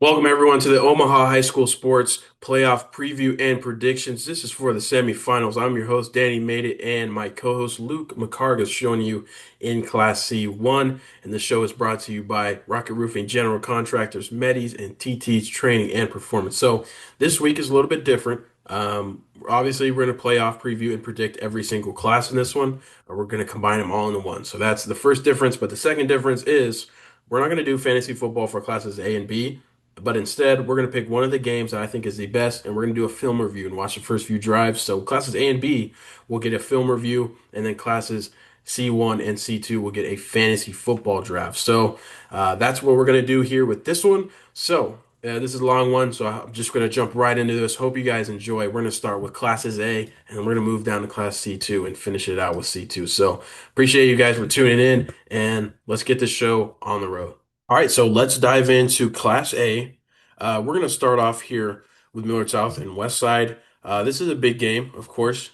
Welcome everyone to the Omaha High School Sports Playoff Preview and Predictions. This is for the semifinals. I'm your host, Dannymadeit, and my co-host Luke Mchargue is showing you in Class C1. And the show is brought to you by Rocket Roofing General Contractors, Medis, and TT's Training and Performance. So this week is a little bit different. Obviously, we're going to playoff preview and predict every single class in this one, or we're going to combine them all into one. So that's the first difference. But the second difference is we're not going to do fantasy football for classes A and B. But instead, we're going to pick one of the games that I think is the best, and we're going to do a film review and watch the first few drives. So classes A and B will get a film review, and then classes C1 and C2 will get a fantasy football draft. So that's what we're going to do here with this one. So this is a long one, so I'm just going to jump right into this. Hope you guys enjoy. We're going to start with classes A, and then we're going to move down to class C2 and finish it out with C2. So appreciate you guys for tuning in, and let's get this show on the road. All right, so let's dive into Class A. We're going to start off here with Millard South and West Side. This is a big game, of course.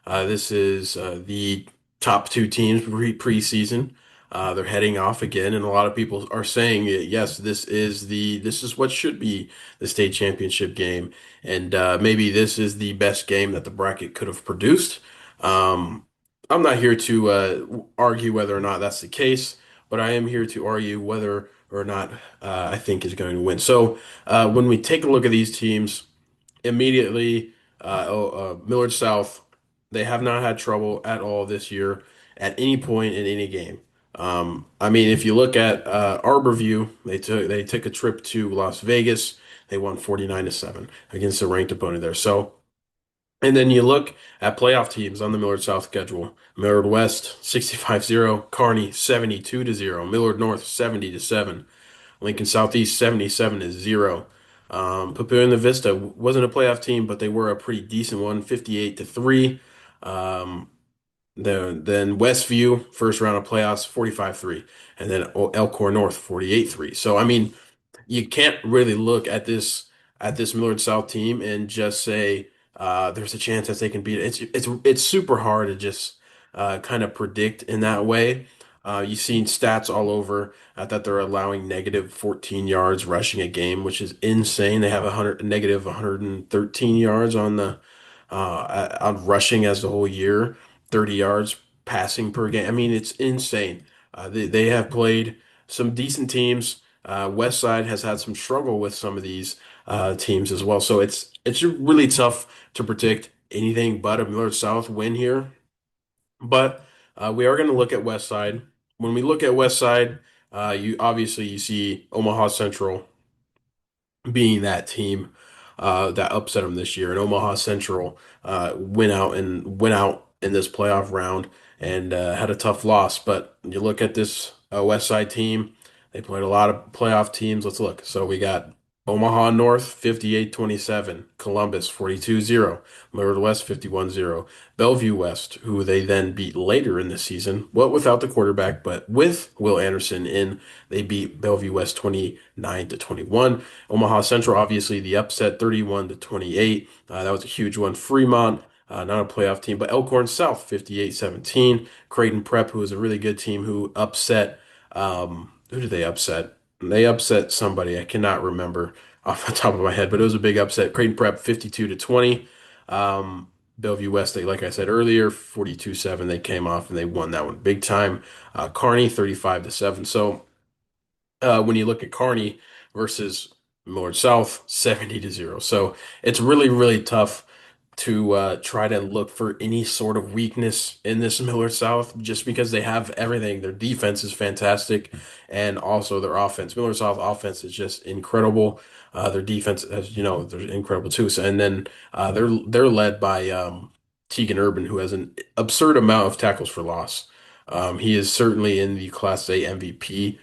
This is the top two teams preseason. They're heading off again, and a lot of people are saying, yes, this is what should be the state championship game, and maybe this is the best game that the bracket could have produced. Um, I'm not here to argue whether or not that's the case, but I am here to argue whether or not I think is going to win. So when we take a look at these teams, immediately, Millard South, they have not had trouble at all this year at any point in any game. I mean, if you look at Arborview, they took a trip to Las Vegas. They won 49-7 against a ranked opponent there. So and then you look at playoff teams on the Millard South schedule. Millard West 65-0, Kearney 72-0, Millard North 70-7, Lincoln Southeast 77-0. Papuan La Vista wasn't a playoff team, but they were a pretty decent one, 58-3. Um, then Westview, first round of playoffs, 45-3. And then Elkhorn North, 48-3. So I mean, you can't really look at this Millard South team and just say there's a chance that they can beat it. It's super hard to just kind of predict in that way. You've seen stats all over that they're allowing negative 14 yards rushing a game, which is insane. They have negative 113 yards on the on rushing as the whole year, 30 yards passing per game. I mean, it's insane. They have played some decent teams. West Side has had some struggle with some of these teams as well. So it's really tough to predict anything but a Millard South win here. But we are going to look at West Side. When we look at West Side, you see Omaha Central being that team that upset them this year. And Omaha Central went out in this playoff round and had a tough loss. But you look at this West Side team, they played a lot of playoff teams. Let's look. So we got Omaha North 58-27, Columbus 42-0, Millard West 51-0, Bellevue West, who they then beat later in the season, well, without the quarterback, but with Will Anderson in, they beat Bellevue West 29-21. Omaha Central, obviously the upset, 31-28. That was a huge one. Fremont, not a playoff team, but Elkhorn South, 58-17. Creighton Prep, who is a really good team, who upset. Who did they upset? They upset somebody. I cannot remember off the top of my head, but it was a big upset. Creighton Prep, 52-20. Bellevue West, like I said earlier, 42-7. They came off and they won that one big time. Kearney, 35-7. So when you look at Kearney versus Millard South, 70-0. So it's really, really tough to try to look for any sort of weakness in this Millard South just because they have everything. Their defense is fantastic and also their offense. Millard South offense is just incredible. Their defense, as you know, they're incredible too. So, and then they're led by Tegan Urban, who has an absurd amount of tackles for loss. He is certainly in the Class A MVP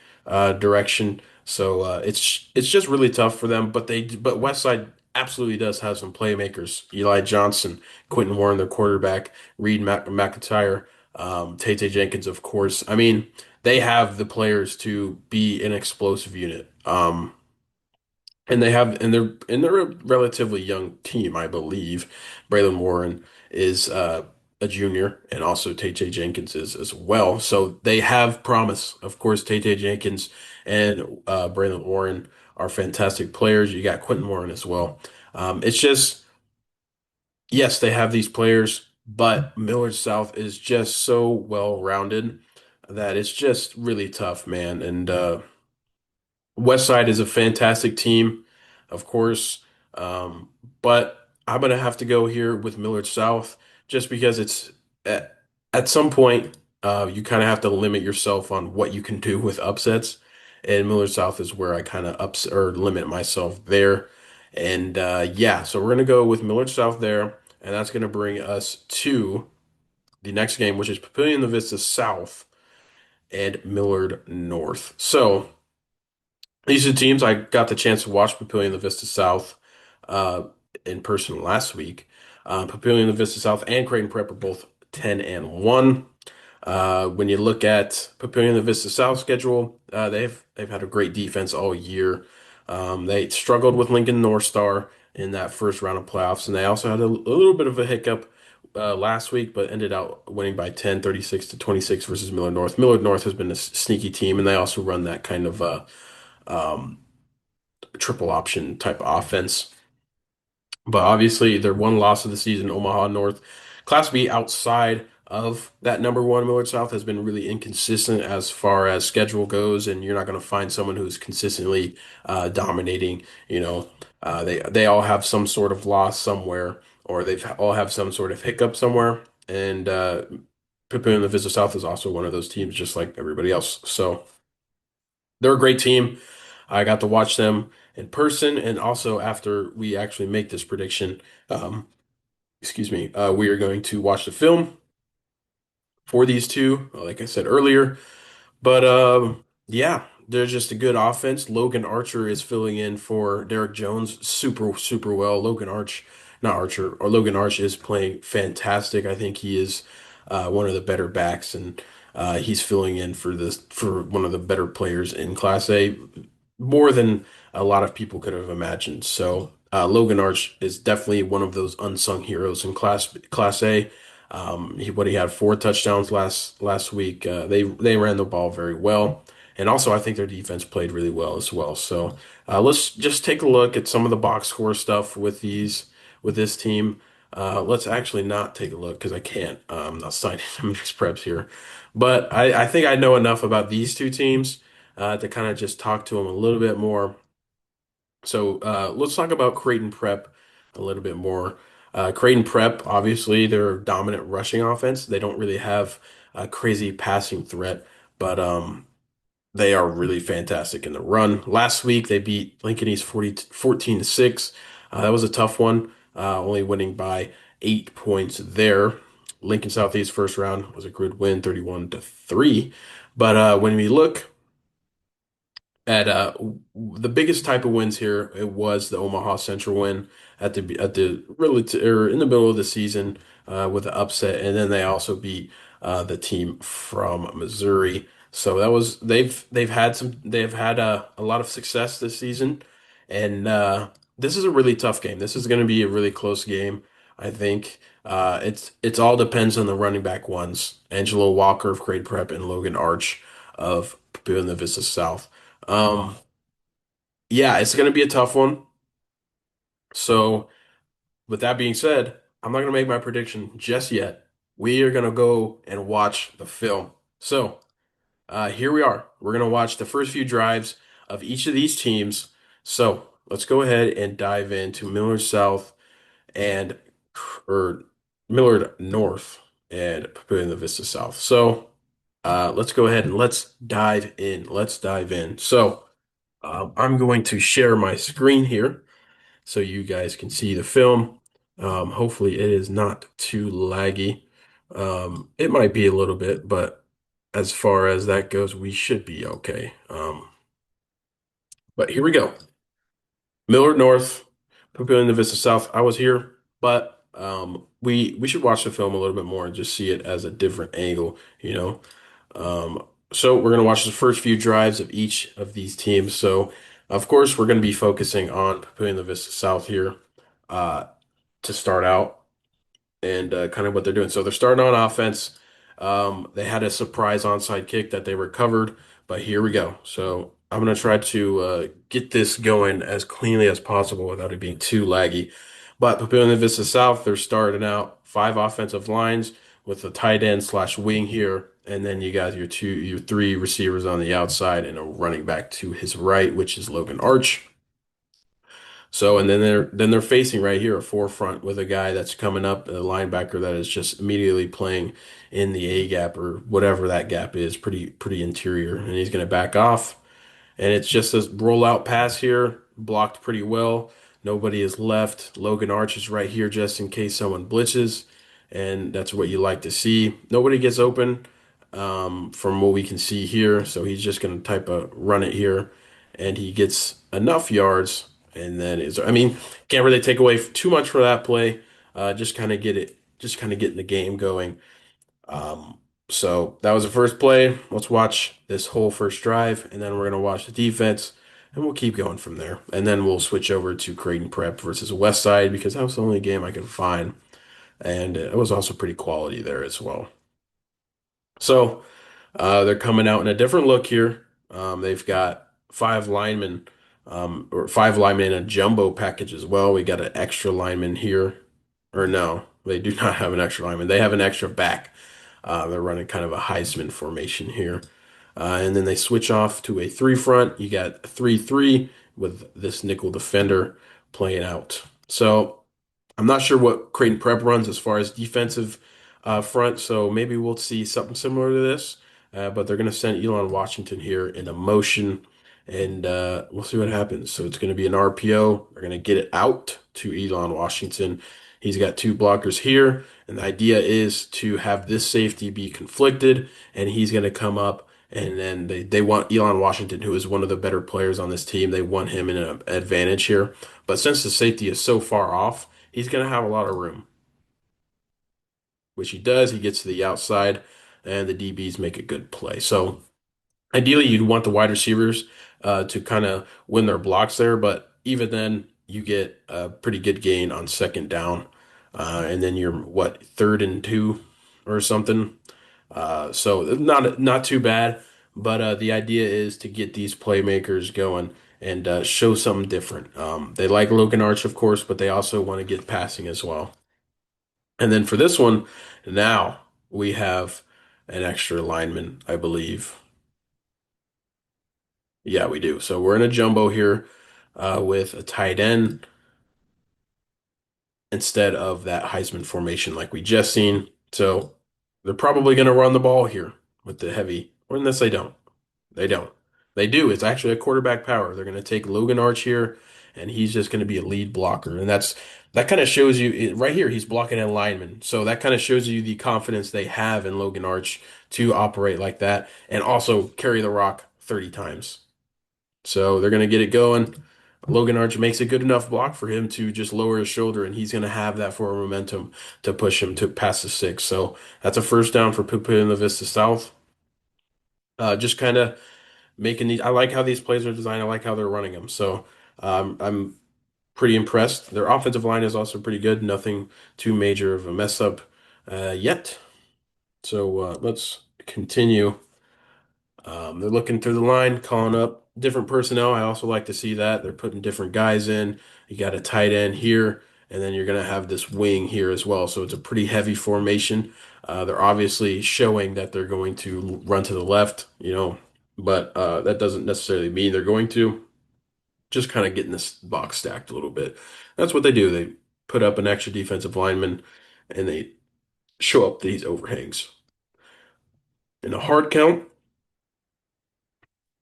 direction. So it's just really tough for them. But Westside absolutely does have some playmakers. Eli Johnson, Quentin Warren, their quarterback, Reed McIntyre, Tate Jenkins, of course. I mean, they have the players to be an explosive unit. And they're a relatively young team, I believe. Braylon Warren is a junior, and also Tate Jenkins is as well. So they have promise. Of course, Tate Jenkins and Braylon Warren are fantastic players. You got Quentin Warren as well. It's just, yes, they have these players, but Millard South is just so well-rounded that it's just really tough, man. And West Side is a fantastic team, of course, um, but I'm gonna have to go here with Millard South just because it's at, at some point you kind of have to limit yourself on what you can do with upsets, and Millard South is where I kind of ups or limit myself there. And yeah, so we're gonna go with Millard South there, and that's gonna bring us to the next game, which is Papillion the Vista South and Millard North. So. These are teams I got the chance to watch Papillion the Vista South uh, in person last week. Papillion the Vista South and Creighton Prep are both 10 and 1. When you look at Papillion the Vista South schedule, they've had a great defense all year. They struggled with Lincoln North Star in that first round of playoffs, and they also had a little bit of a hiccup last week, but ended out winning by 10, 36 to 26 versus Millard North. Millard North has been a sneaky team, and they also run that kind of um, triple option type offense. But obviously, their one loss of the season, Omaha North. Class B outside of that number one Millard South has been really inconsistent as far as schedule goes, and you're not going to find someone who's consistently dominating. They all have some sort of loss somewhere, or they've all have some sort of hiccup somewhere. And Pippin and the Vista South is also one of those teams, just like everybody else. So they're a great team. I got to watch them in person, and also after we actually make this prediction, um, excuse me, we are going to watch the film for these two, like I said earlier. But yeah, they're just a good offense. Logan Archer is filling in for Derek Jones super, super well. Not Archer, or Logan Arch is playing fantastic. I think he is one of the better backs, and he's filling in for one of the better players in Class A, more than a lot of people could have imagined. So Logan Arch is definitely one of those unsung heroes in Class A. He had 4 touchdowns last week. They ran the ball very well, and also I think their defense played really well as well. So let's just take a look at some of the box score stuff with this team. Let's actually not take a look because I can't. I'm not signing mixed preps here, but I think I know enough about these two teams to kind of just talk to them a little bit more. So let's talk about Creighton Prep a little bit more. Creighton Prep, obviously, they're a dominant rushing offense. They don't really have a crazy passing threat, but they are really fantastic in the run. Last week, they beat Lincoln East 14 to 6. That was a tough one, only winning by 8 points there. Lincoln Southeast first round was a good win, 31 to 3. But when we look at the biggest type of wins here, it was the Omaha Central win at the really or in the middle of the season with the upset, and then they also beat the team from Missouri. So that was they've had a lot of success this season, and this is a really tough game. This is going to be a really close game. I think it's all depends on the running back ones, Angelo Walker of Grade Prep and Logan Arch of Buena Vista South. Um, yeah, it's going to be a tough one. So, with that being said, I'm not going to make my prediction just yet. We are going to go and watch the film. So, here we are. We're going to watch the first few drives of each of these teams. So, let's go ahead and dive into Millard South and or Millard North and Papua Vista South. So, let's go ahead and let's dive in. Let's dive in. So, I'm going to share my screen here so you guys can see the film. Hopefully, it is not too laggy. It might be a little bit, but as far as that goes, we should be okay. But here we go. Millard North, Papillion Vista South. I was here, but we should watch the film a little bit more and just see it as a different angle, you know. So we're gonna watch the first few drives of each of these teams. So of course we're gonna be focusing on Papillion Vista South here uh, to start out and kind of what they're doing. So they're starting on offense. They had a surprise onside kick that they recovered, but here we go. So I'm gonna try to get this going as cleanly as possible without it being too laggy. But Papillion Vista South, they're starting out five offensive lines with a tight end slash wing here, and then you got your three receivers on the outside and a running back to his right, which is Logan Arch. So, and then they're facing right here a forefront with a guy that's coming up, a linebacker that is just immediately playing in the A gap or whatever that gap is, pretty interior, and he's going to back off. And it's just a rollout pass here, blocked pretty well. Nobody is left. Logan Arch is right here just in case someone blitzes, and that's what you like to see. Nobody gets open from what we can see here, so he's just going to type a run it here, and he gets enough yards. And then I mean, can't really take away too much for that play. Just kind of getting the game going. Um, so that was the first play. Let's watch this whole first drive, and then we're gonna watch the defense, and we'll keep going from there. And then we'll switch over to Creighton Prep versus West Side because that was the only game I could find, and it was also pretty quality there as well. So they're coming out in a different look here. They've got five linemen, or five linemen in a jumbo package as well. We got an extra lineman here, or no, they do not have an extra lineman. They have an extra back. They're running kind of a Heisman formation here. And then they switch off to a three front. You got a 3-3 with this nickel defender playing out. So I'm not sure what Creighton Prep runs as far as defensive front, so maybe we'll see something similar to this. But they're going to send Elon Washington here in a motion, and we'll see what happens. So it's going to be an RPO. They're going to get it out to Elon Washington. He's got two blockers here, and the idea is to have this safety be conflicted, and he's going to come up. And then they want Elon Washington, who is one of the better players on this team. They want him in an advantage here. But since the safety is so far off, he's going to have a lot of room, which he does. He gets to the outside, and the DBs make a good play. So ideally, you'd want the wide receivers to kind of win their blocks there, but even then, you get a pretty good gain on second down, and then you're what, 3rd and 2 or something. So not too bad, but the idea is to get these playmakers going and show something different. They like Logan Arch, of course, but they also want to get passing as well. And then for this one, now we have an extra lineman, I believe. Yeah, we do. So we're in a jumbo here with a tight end instead of that Heisman formation like we just seen. So they're probably going to run the ball here with the heavy, or unless they don't. They don't. They do. It's actually a quarterback power. They're going to take Logan Arch here, and he's just going to be a lead blocker. And that kind of shows you right here. He's blocking a lineman, so that kind of shows you the confidence they have in Logan Arch to operate like that, and also carry the rock 30 times. So they're going to get it going. Logan Arch makes a good enough block for him to just lower his shoulder, and he's going to have that forward momentum to push him to past the six. So that's a first down for Pupa in the Vista South. Just kind of making these. I like how these plays are designed. I like how they're running them. So I'm pretty impressed. Their offensive line is also pretty good. Nothing too major of a mess up yet. So let's continue. They're looking through the line, calling up different personnel. I also like to see that they're putting different guys in. You got a tight end here, and then you're going to have this wing here as well. So it's a pretty heavy formation. They're obviously showing that they're going to run to the left, but that doesn't necessarily mean they're going to. Just kind of getting this box stacked a little bit. That's what they do. They put up an extra defensive lineman, and they show up these overhangs. In a hard count,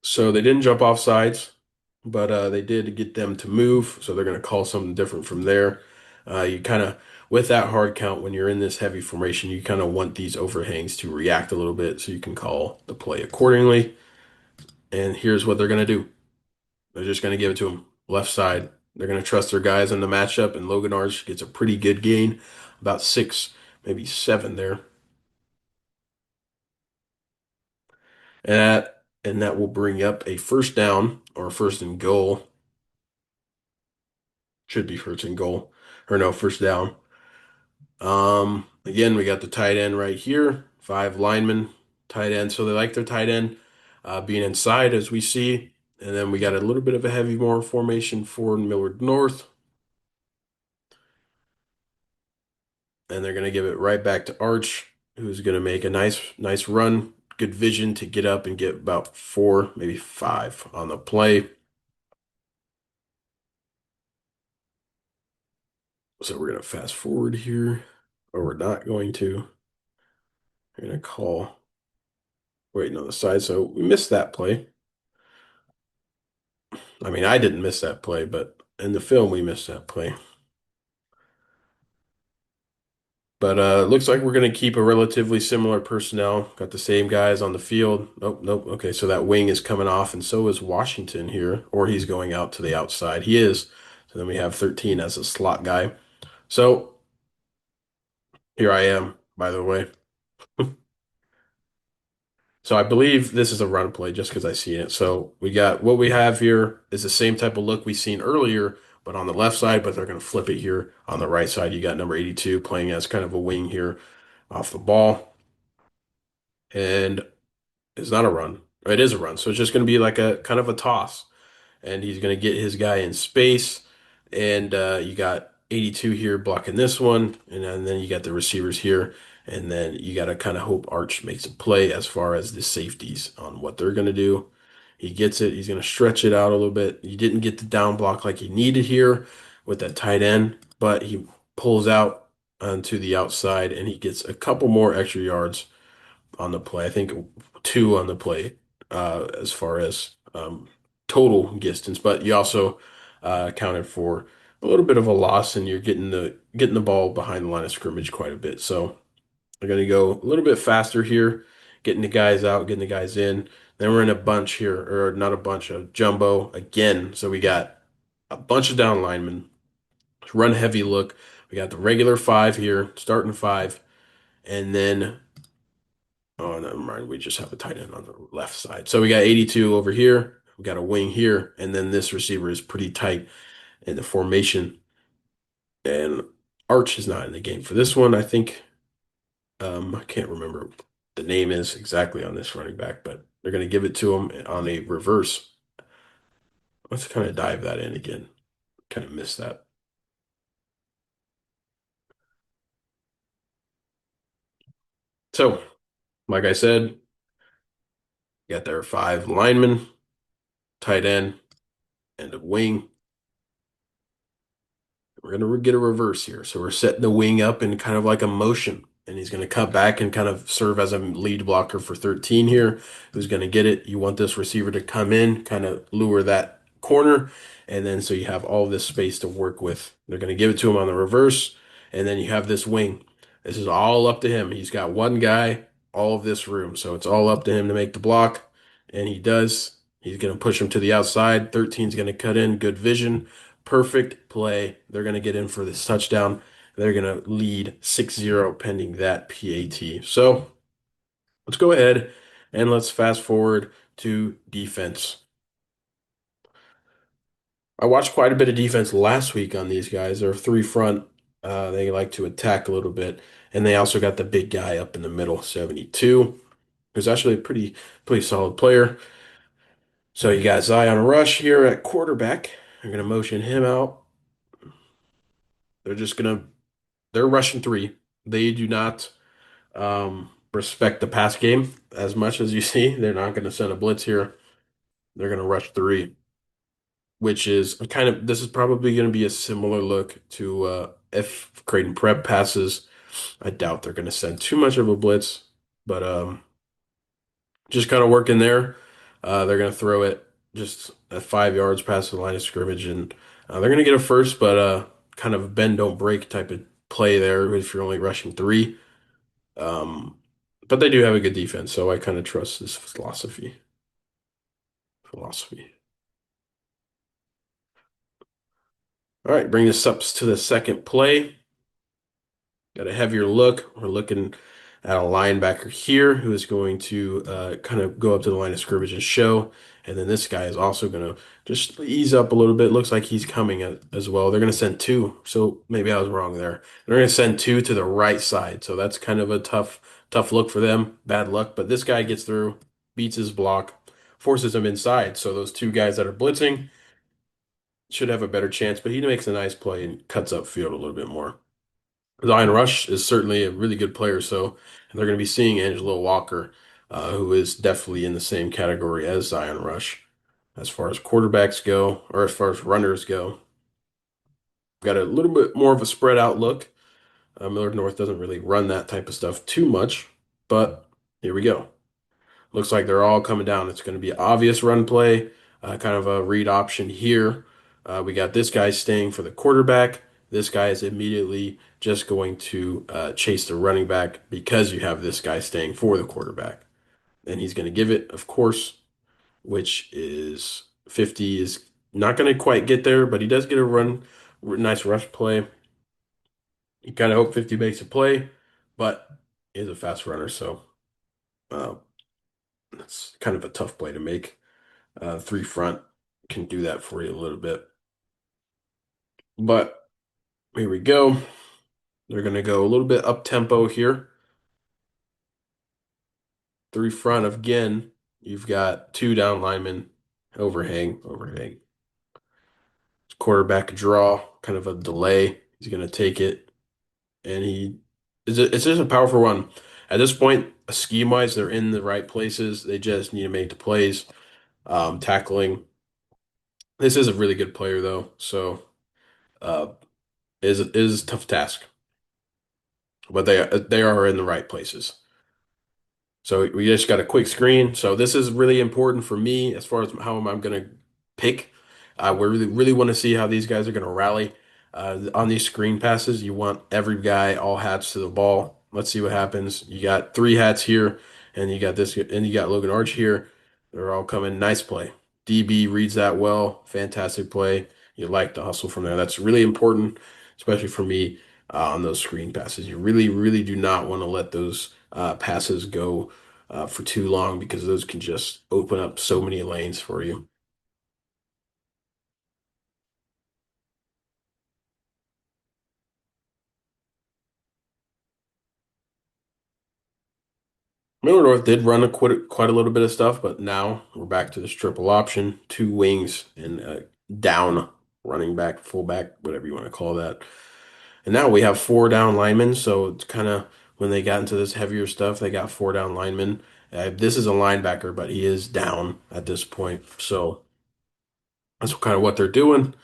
so they didn't jump off sides, but they did get them to move. So they're going to call something different from there. You kind of, with that hard count, when you're in this heavy formation, you kind of want these overhangs to react a little bit so you can call the play accordingly. And here's what they're going to do. They're just going to give it to them left side. They're going to trust their guys in the matchup, and Logan Arch gets a pretty good gain, about 6, maybe 7 there. And that will bring up a first down or first and goal. Should be first and goal. Or no, first down. Again, we got the tight end right here. 5 linemen, tight end. So they like their tight end being inside as we see. And then we got a little bit of a heavy more formation for Millard North. And they're going to give it right back to Arch, who's going to make a nice run. Good vision to get up and get about four, maybe five on the play. So we're going to fast forward here, or we're not going to. We're going to call waiting on the side. So we missed that play. I mean, I didn't miss that play, but in the film, we missed that play. But it looks like we're going to keep a relatively similar personnel. Got the same guys on the field. Nope, nope. Okay, so that wing is coming off, and so is Washington here, or he's going out to the outside. He is. So then we have 13 as a slot guy. So here I am, by the way. So I believe this is a run play just because I see it. So we got what we have here is the same type of look we seen earlier, but on the left side, but they're going to flip it here on the right side. You got number 82 playing as kind of a wing here off the ball. And it's not a run. It is a run. So it's just going to be like a kind of a toss. And he's going to get his guy in space. And you got 82 here blocking this one. And then you got the receivers here. And then you got to kind of hope Arch makes a play as far as the safeties on what they're going to do. He gets it. He's going to stretch it out a little bit. You didn't get the down block like you needed here with that tight end, but he pulls out onto the outside and he gets a couple more extra yards on the play. I think two on the play as far as total distance, but you also accounted for a little bit of a loss, and you're getting the ball behind the line of scrimmage quite a bit. So we're going to go a little bit faster here, getting the guys out, getting the guys in. Then we're in a bunch here, or not a bunch, of jumbo again. So we got a bunch of down linemen, run heavy look. We got the regular five here, starting five, and then oh, never mind. We just have a tight end on the left side. So we got 82 over here. We got a wing here. And then this receiver is pretty tight in the formation. And Arch is not in the game for this one. I think I can't remember what the name is exactly on this running back, but they're going to give it to him on a reverse. Let's kind of dive that in again. Kind of missed that. So, like I said, got their five linemen, tight end, and a wing. We're going to get a reverse here. So we're setting the wing up in kind of like a motion. And he's going to cut back and kind of serve as a lead blocker for 13 here. Who's going to get it? You want this receiver to come in, kind of lure that corner. And then so you have all this space to work with. They're going to give it to him on the reverse. And then you have this wing. This is all up to him. He's got one guy, all of this room. So it's all up to him to make the block. And he does. He's going to push him to the outside. 13 is going to cut in. Good vision. Perfect play. They're going to get in for this touchdown. They're going to lead 6-0 pending that PAT. So let's go ahead and let's fast forward to defense. I watched quite a bit of defense last week on these guys. They're three front. They like to attack a little bit. And they also got the big guy up in the middle, 72, who's actually a pretty solid player. So you got Zion Rush here at quarterback. They're going to motion him out. They're just going to they're rushing three. They do not respect the pass game as much as you see. They're not going to send a blitz here. They're going to rush three, which is this is probably going to be a similar look to if Creighton Prep passes. I doubt they're going to send too much of a blitz, but just kind of working there. They're going to throw it just at 5 yards past the line of scrimmage, and they're going to get a first, but kind of bend don't break type of play there if you're only rushing three. Um, but they do have a good defense, so I kind of trust this philosophy. All right, bring this up to the second play. Got a heavier look. We're looking at a linebacker here who is going to kind of go up to the line of scrimmage and show. And then this guy is also going to just ease up a little bit. Looks like he's coming as well. They're going to send two. So maybe I was wrong there. They're going to send two to the right side. So that's kind of a tough look for them. Bad luck. But this guy gets through, beats his block forces him inside. So those two guys that are blitzing should have a better chance, but he makes a nice play and cuts up field a little bit more. Zion Rush is certainly a really good player, so and they're going to be seeing Angelo Walker, who is definitely in the same category as Zion Rush. As far as quarterbacks go, or as far as runners go, got a little bit more of a spread out look. Millard North doesn't really run that type of stuff too much, but here we go. Looks like they're all coming down. It's going to be an obvious run play, kind of a read option here. We got this guy staying for the quarterback. This guy is immediately just going to chase the running back because you have this guy staying for the quarterback. And he's going to give it, of course, which is 50 is not going to quite get there, but he does get a nice rush play. You kind of hope 50 makes a play, but is a fast runner, so uh, that's kind of a tough play to make. Three front can do that for you a little bit. But here we go. They're going to go a little bit up tempo here. Three front again. You've got two down linemen, overhang, overhang. Quarterback draw, kind of a delay. He's going to take it, and it's just a powerful run. At this point, scheme wise, they're in the right places. They just need to make the plays. Tackling. This is a really good player though, so uh, is a tough task, but they are in the right places. So we just got a quick screen. So this is really important for me as far as how I'm going to pick. We really want to see how these guys are going to rally on these screen passes. You want every guy all hats to the ball. Let's see what happens. You got three hats here, and you got this, and you got Logan Arch here. They're all coming. Nice play. DB reads that well. Fantastic play. You like the hustle from there. That's really important, especially for me on those screen passes. You really do not want to let those passes go for too long because those can just open up so many lanes for you. Miller North did run quite a little bit of stuff, but now we're back to this triple option, two wings and down running back, fullback, whatever you want to call that. And now we have four down linemen, so it's kind of when they got into this heavier stuff, they got four down linemen. This is a linebacker, but he is down at this point, so that's kind of what they're doing.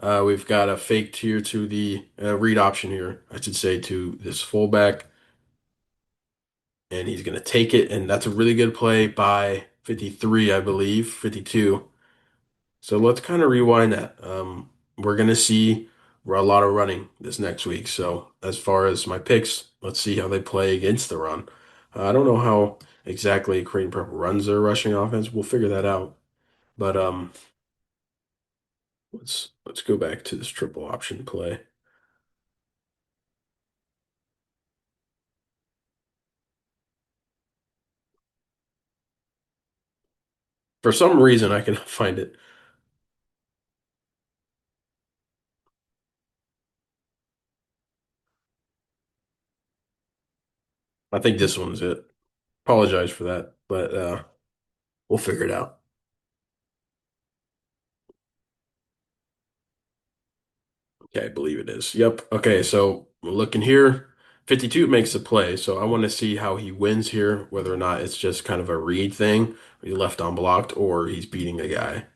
We've got a fake here to the read option here, I should say, to this fullback, and he's going to take it, and that's a really good play by 53, I believe, 52. So let's kind of rewind that. We're going to see a lot of running this next week. So as far as my picks, let's see how they play against the run. I don't know how exactly Creighton Prep runs their rushing offense. We'll figure that out. But let's go back to this triple option play. For some reason, I cannot find it. I think this one's it. Apologize for that, but we'll figure it out. Okay, I believe it is. Yep. Okay, so we're looking here. 52 makes the play, so I want to see how he wins here, whether or not it's just kind of a read thing, he left unblocked, or he's beating a guy.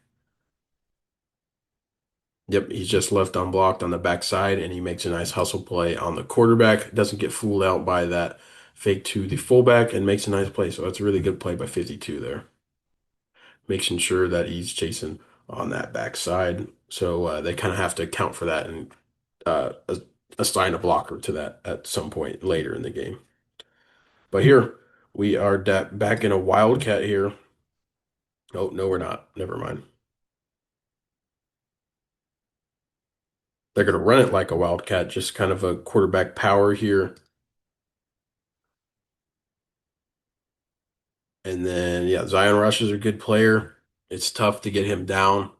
Yep, he's just left unblocked on the backside, and he makes a nice hustle play on the quarterback. Doesn't get fooled out by that fake to the fullback and makes a nice play. So that's a really good play by 52 there, making sure that he's chasing on that backside. So they kind of have to account for that and assign a blocker to that at some point later in the game. But here we are back in a wildcat here. Oh, no, we're not. Never mind. They're going to run it like a wildcat, just kind of a quarterback power here. And then, yeah, Zion Rush is a good player. It's tough to get him down,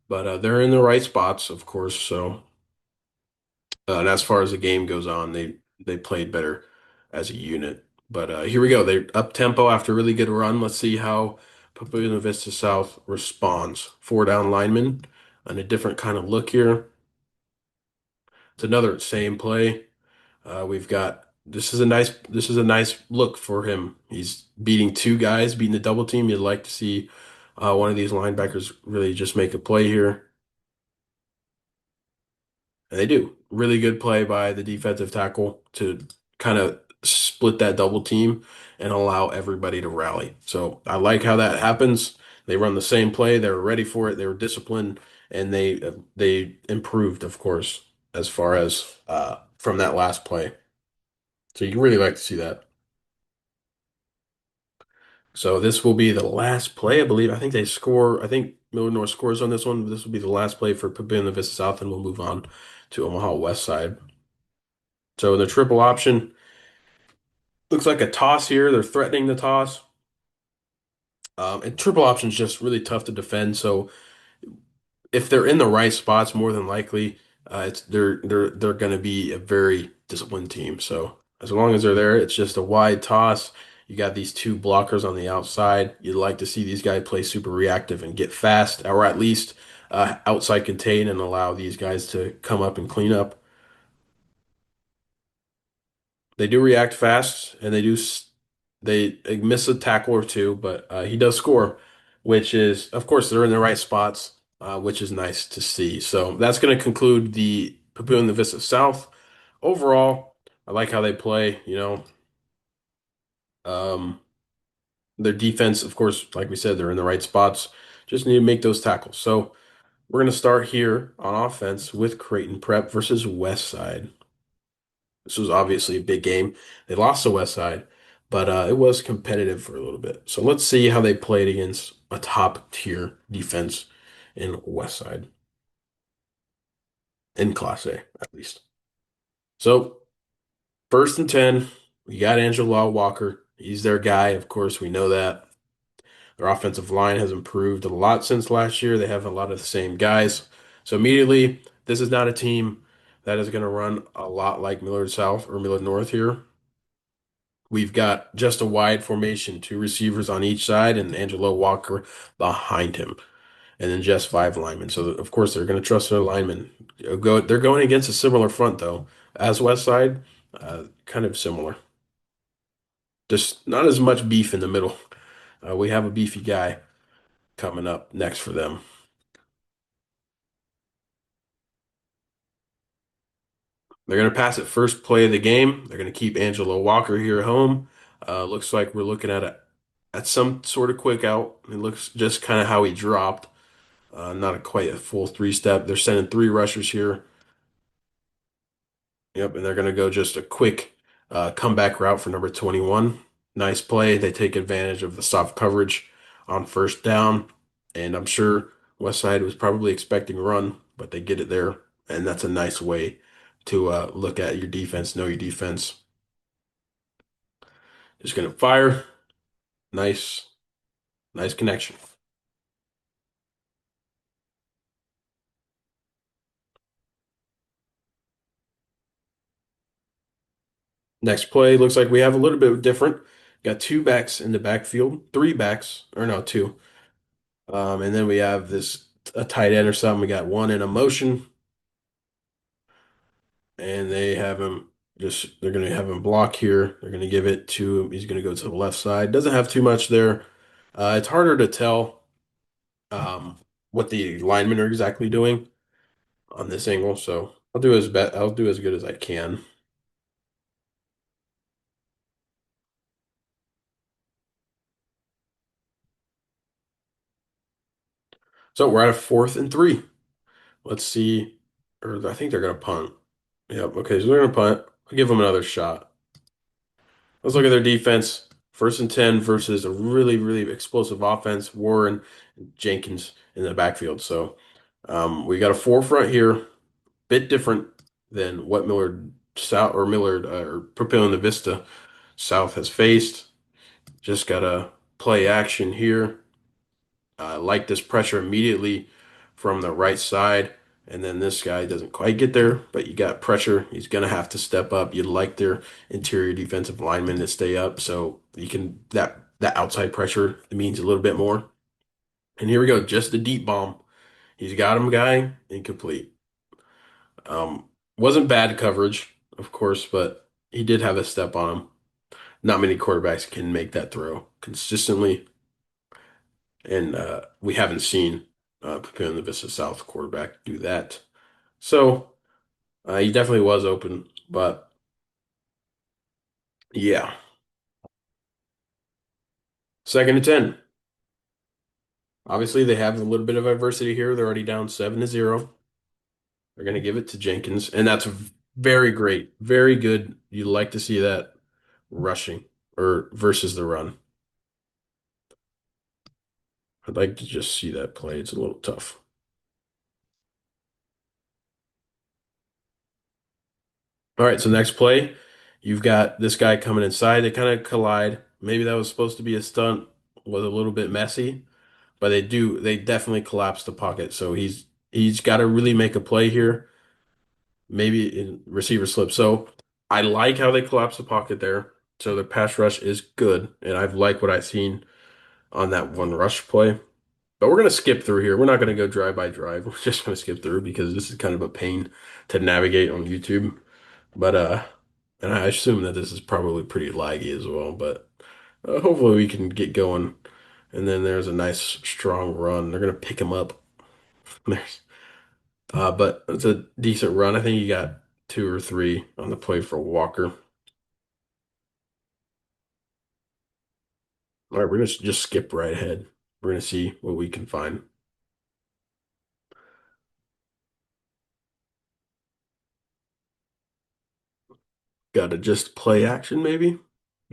but they're in the right spots, of course. So, and as far as the game goes on, they played better as a unit. But here we go. They're up tempo after a really good run. Let's see how Papua Vista South responds. Four down linemen and a different kind of look here. It's another same play. We've got this is a nice look for him. He's beating two guys, beating the double team. You'd like to see one of these linebackers really just make a play here. And they do. Really good play by the defensive tackle to kind of split that double team and allow everybody to rally. So I like how that happens. They run the same play. They were ready for it. They were disciplined, and they improved, of course, as far as from that last play. So you really like to see that. So this will be the last play, I believe. I think they score. I think Millard North scores on this one. This will be the last play for Pabuna Vista South, and we'll move on to Omaha West Side. So in the triple option, looks like a toss here. They're threatening the toss. And triple option is just really tough to defend. So if they're in the right spots, more than likely, it's they're going to be a very disciplined team. So as long as they're there, it's just a wide toss. You got these two blockers on the outside. You'd like to see these guys play super reactive and get fast, or at least outside contain and allow these guys to come up and clean up. They do react fast, and they miss a tackle or two, but he does score, which is, of course, they're in the right spots, which is nice to see. So that's going to conclude the Papua Vista South. Overall, I like how they play. Um, their defense, of course, like we said, they're in the right spots. Just need to make those tackles. So we're going to start here on offense with Creighton Prep versus West Side. This was obviously a big game. They lost to West Side, but it was competitive for a little bit. So let's see how they played against a top tier defense in West Side, in Class A at least. So first and 10, we got Angelo Walker. He's their guy, of course, we know that. Their offensive line has improved a lot since last year. They have a lot of the same guys. So immediately, this is not a team that is going to run a lot like Millard South or Millard North here. We've got just a wide formation, two receivers on each side, and Angelo Walker behind him, and then just five linemen. So of course they're going to trust their linemen. They're going against a similar front though, as West Side, kind of similar. Just not as much beef in the middle. We have a beefy guy coming up next for them. They're going to pass it first play of the game. They're going to keep Angelo Walker here at home. Looks like we're looking at some sort of quick out. It looks just kind of how he dropped. Not quite a full three step. They're sending three rushers here. Yep, and they're going to go just a quick comeback route for number 21. Nice play. They take advantage of the soft coverage on first down. And I'm sure Westside was probably expecting a run, but they get it there. And that's a nice way to look at your defense, know your defense. Just going to fire. Nice, nice connection. Next play looks like we have a little bit different. Got two backs in the backfield, three backs, or no, two. And then we have this a tight end or something. We got one in a motion, and they're gonna have him block here. They're gonna give it to him. He's gonna go to the left side. Doesn't have too much there. It's harder to tell what the linemen are exactly doing on this angle, so I'll do as good as I can. So we're at a fourth and three. Let's see, or I think they're gonna punt. Yep. Okay, so they're gonna punt. I'll give them another shot. Let's look at their defense. First and 10 versus a really, really explosive offense. Warren and Jenkins in the backfield. So we got a forefront here, bit different than what Millard South or Millard or Propel in the Vista South has faced. Just got to play action here. Like this pressure immediately from the right side. And then this guy doesn't quite get there, but you got pressure. He's going to have to step up. You'd like their interior defensive linemen to stay up so you can that outside pressure means a little bit more. And here we go, just a deep bomb. He's got him, guy, incomplete. Um, wasn't bad coverage, of course, but he did have a step on him. Not many quarterbacks can make that throw consistently, and we haven't seen Papillon the Vista South quarterback do that. So he definitely was open, but yeah, 2nd and 10. Obviously, they have a little bit of adversity here. They're already down 7-0. They're going to give it to Jenkins, and that's very great, very good. You like to see that rushing or versus the run. I'd like to just see that play. It's a little tough. All right, so next play, you've got this guy coming inside. They kind of collide. Maybe that was supposed to be a stunt, was a little bit messy, but they definitely collapse the pocket. So he's got to really make a play here. Maybe in receiver slip. So I like how they collapse the pocket there. So the pass rush is good, and I've liked what I've seen on that one rush play. But we're gonna skip through here. We're not gonna go drive by drive. We're just gonna skip through because this is kind of a pain to navigate on YouTube. But and I assume that this is probably pretty laggy as well. But hopefully we can get going. And then there's a nice strong run. They're gonna pick him up. There's but it's a decent run. I think you got two or three on the play for Walker. All right, we're gonna just skip right ahead. We're gonna see what we can find. Got to just play action maybe.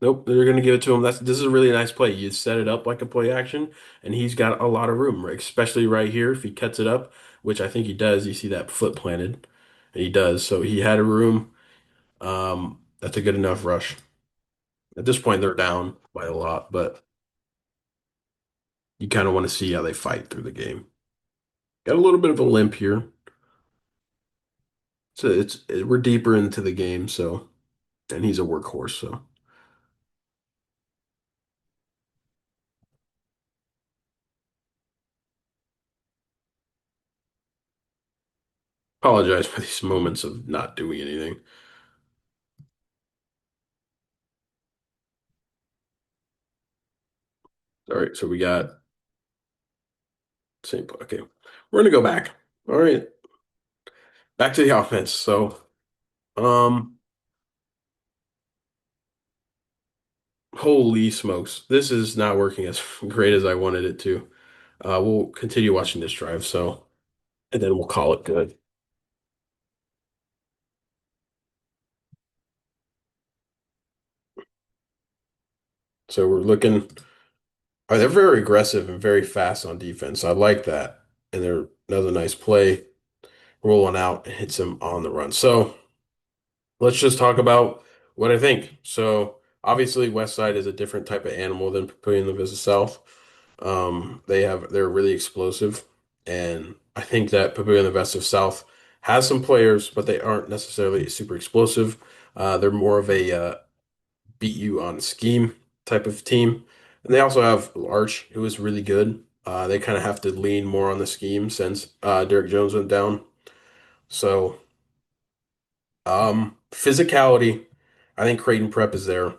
Nope, they're gonna give it to him. This is a really nice play. You set it up like a play action, and he's got a lot of room, right? Especially right here. If he cuts it up, which I think he does, you see that foot planted, and he does. So he had a room. That's a good enough rush. At this point, they're down by a lot, but you kind of want to see how they fight through the game. Got a little bit of a limp here, so we're deeper into the game. So, and he's a workhorse, so apologize for these moments of not doing anything. All right, so we got same. Okay, we're gonna go back. All right, back to the offense. So, um, holy smokes, this is not working as great as I wanted it to. We'll continue watching this drive, so and then we'll call it good. So we're looking. They're very aggressive and very fast on defense. I like that, and they're another nice play, rolling out and hits him on the run. So let's just talk about what I think. So obviously, West Side is a different type of animal than Papillion the Vista South. They're really explosive, and I think that Papillion the Vista South has some players, but they aren't necessarily super explosive. They're more of a beat you on scheme type of team, and they also have Arch, who is really good. They kind of have to lean more on the scheme since Derek Jones went down. So. Physicality, I think Creighton Prep is there,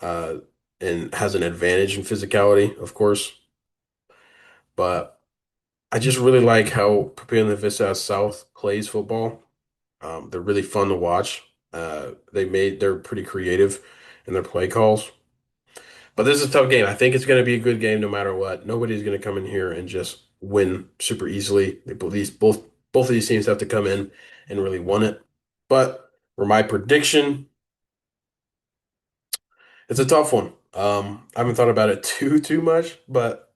uh, and has an advantage in physicality, of course. But I just really like how Papillion Vista South plays football. They're really fun to watch. They're pretty creative in their play calls. But this is a tough game. I think it's going to be a good game no matter what. Nobody's going to come in here and just win super easily. Both of these teams have to come in and really want it. But for my prediction, it's a tough one. I haven't thought about it too much, but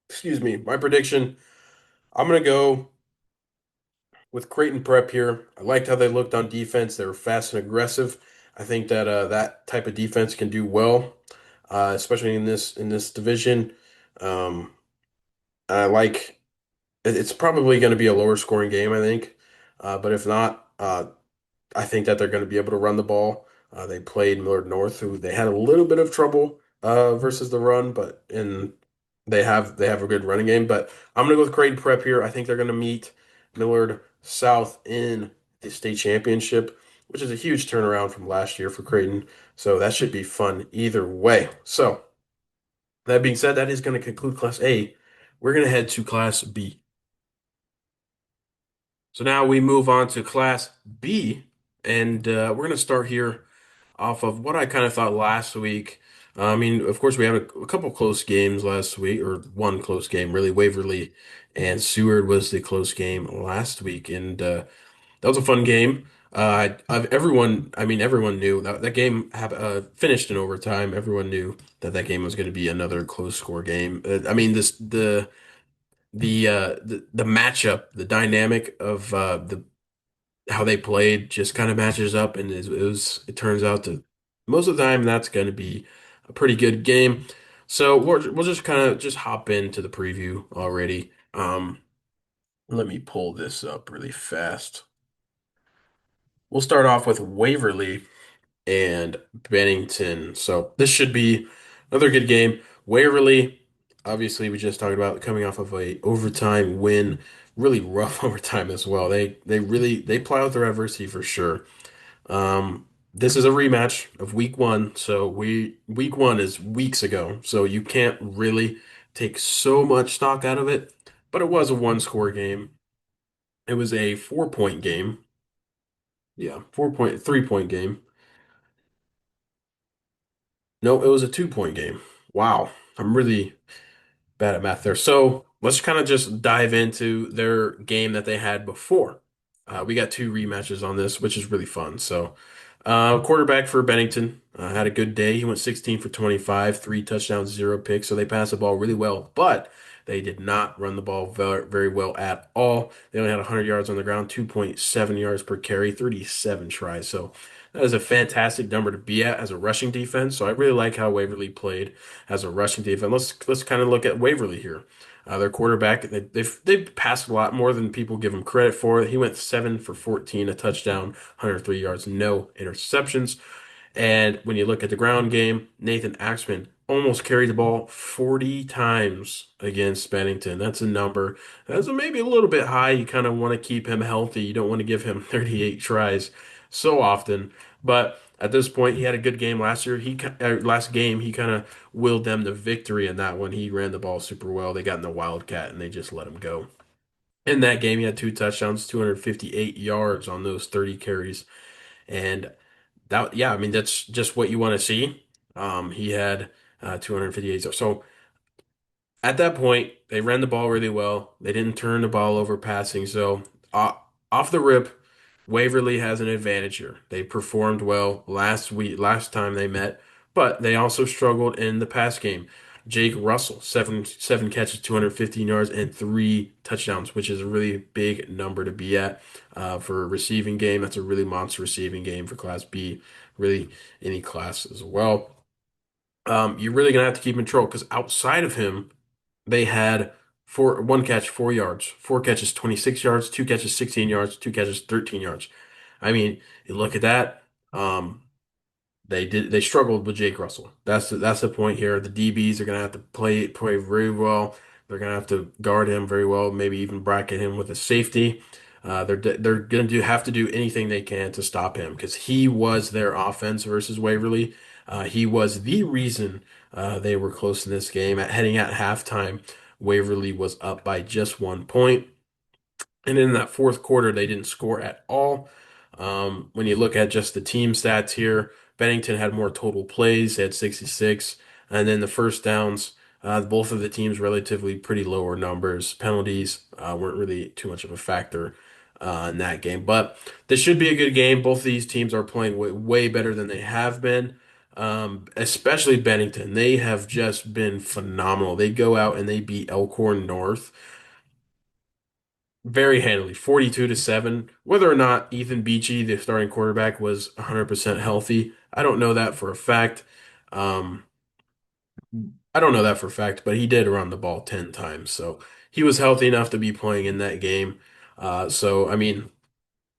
excuse me, my prediction, I'm gonna go with Creighton Prep here. I liked how they looked on defense. They were fast and aggressive. I think that that type of defense can do well, especially in this division. Um, I like it's probably going to be a lower scoring game, I think. But if not, I think that they're going to be able to run the ball. They played Millard North, who they had a little bit of trouble versus the run, but in they have a good running game. But I'm gonna go with Creighton Prep here. I think they're gonna meet Millard South in the state championship, which is a huge turnaround from last year for Creighton. So that should be fun either way. So that being said, that is going to conclude Class A. We're going to head to Class B. So now we move on to Class B, and we're going to start here off of what I kind of thought last week. I mean, of course, we had a couple close games last week, or one close game, really. Waverly and Seward was the close game last week, and that was a fun game. Everyone, I mean, everyone knew that game finished in overtime. Everyone knew that game was going to be another close score game. I mean, the matchup, the dynamic of the how they played just kind of matches up, and it turns out to most of the time that's going to be a pretty good game. So we'll just kind of just hop into the preview already. Let me pull this up really fast. We'll start off with Waverly and Bennington. So this should be another good game. Waverly, obviously, we just talked about coming off of a overtime win, really rough overtime as well. They plow out their adversity for sure. This is a rematch of week one, so week one is weeks ago, so you can't really take so much stock out of it. But it was a one score game. It was a 4 point game. Yeah, 3 point game. No, it was a 2 point game. Wow. I'm really bad at math there. So let's kind of just dive into their game that they had before. We got two rematches on this, which is really fun. So, quarterback for Bennington had a good day. He went 16 for 25, three touchdowns, zero picks. So they passed the ball really well, but they did not run the ball very well at all. They only had 100 yards on the ground, 2.7 yards per carry, 37 tries. So that is a fantastic number to be at as a rushing defense. So I really like how Waverly played as a rushing defense. Let's kind of look at Waverly here. Their quarterback, they've passed a lot more than people give him credit for. He went 7 for 14, a touchdown, 103 yards, no interceptions. And when you look at the ground game, Nathan Axman almost carried the ball 40 times against Bennington. That's a number. That's maybe a little bit high. You kind of want to keep him healthy. You don't want to give him 38 tries so often. But at this point, he had a good game last year. Last game, he kind of willed them to victory in that one. He ran the ball super well. They got in the Wildcat and they just let him go. In that game, he had two touchdowns, 258 yards on those 30 carries. And yeah, I mean, that's just what you want to see. He had 258. So at that point, they ran the ball really well. They didn't turn the ball over passing. So off the rip, Waverly has an advantage here. They performed well last time they met, but they also struggled in the pass game. Jake Russell, seven catches, 215 yards, and three touchdowns, which is a really big number to be at for a receiving game. That's a really monster receiving game for Class B, really any class as well. You're really gonna have to keep control because outside of him, they had one catch, 4 yards, four catches, 26 yards, two catches, 16 yards, two catches, 13 yards. I mean, you look at that. Um, they struggled with Jake Russell. That's the point here. The DBs are gonna have to play very well. They're gonna have to guard him very well, maybe even bracket him with a safety. They're gonna have to do anything they can to stop him because he was their offense versus Waverly. He was the reason they were close in this game. Heading at halftime, Waverly was up by just 1 point. And in that fourth quarter, they didn't score at all. When you look at just the team stats here, Bennington had more total plays, they had 66. And then the first downs, both of the teams relatively pretty lower numbers. Penalties weren't really too much of a factor in that game. But this should be a good game. Both of these teams are playing way better than they have been. Especially Bennington. They have just been phenomenal. They go out and they beat Elkhorn North very handily, 42-7. Whether or not Ethan Beachy, the starting quarterback, was 100% healthy, I don't know that for a fact. Um, I don't know that for a fact, but he did run the ball 10 times, so he was healthy enough to be playing in that game. So I mean,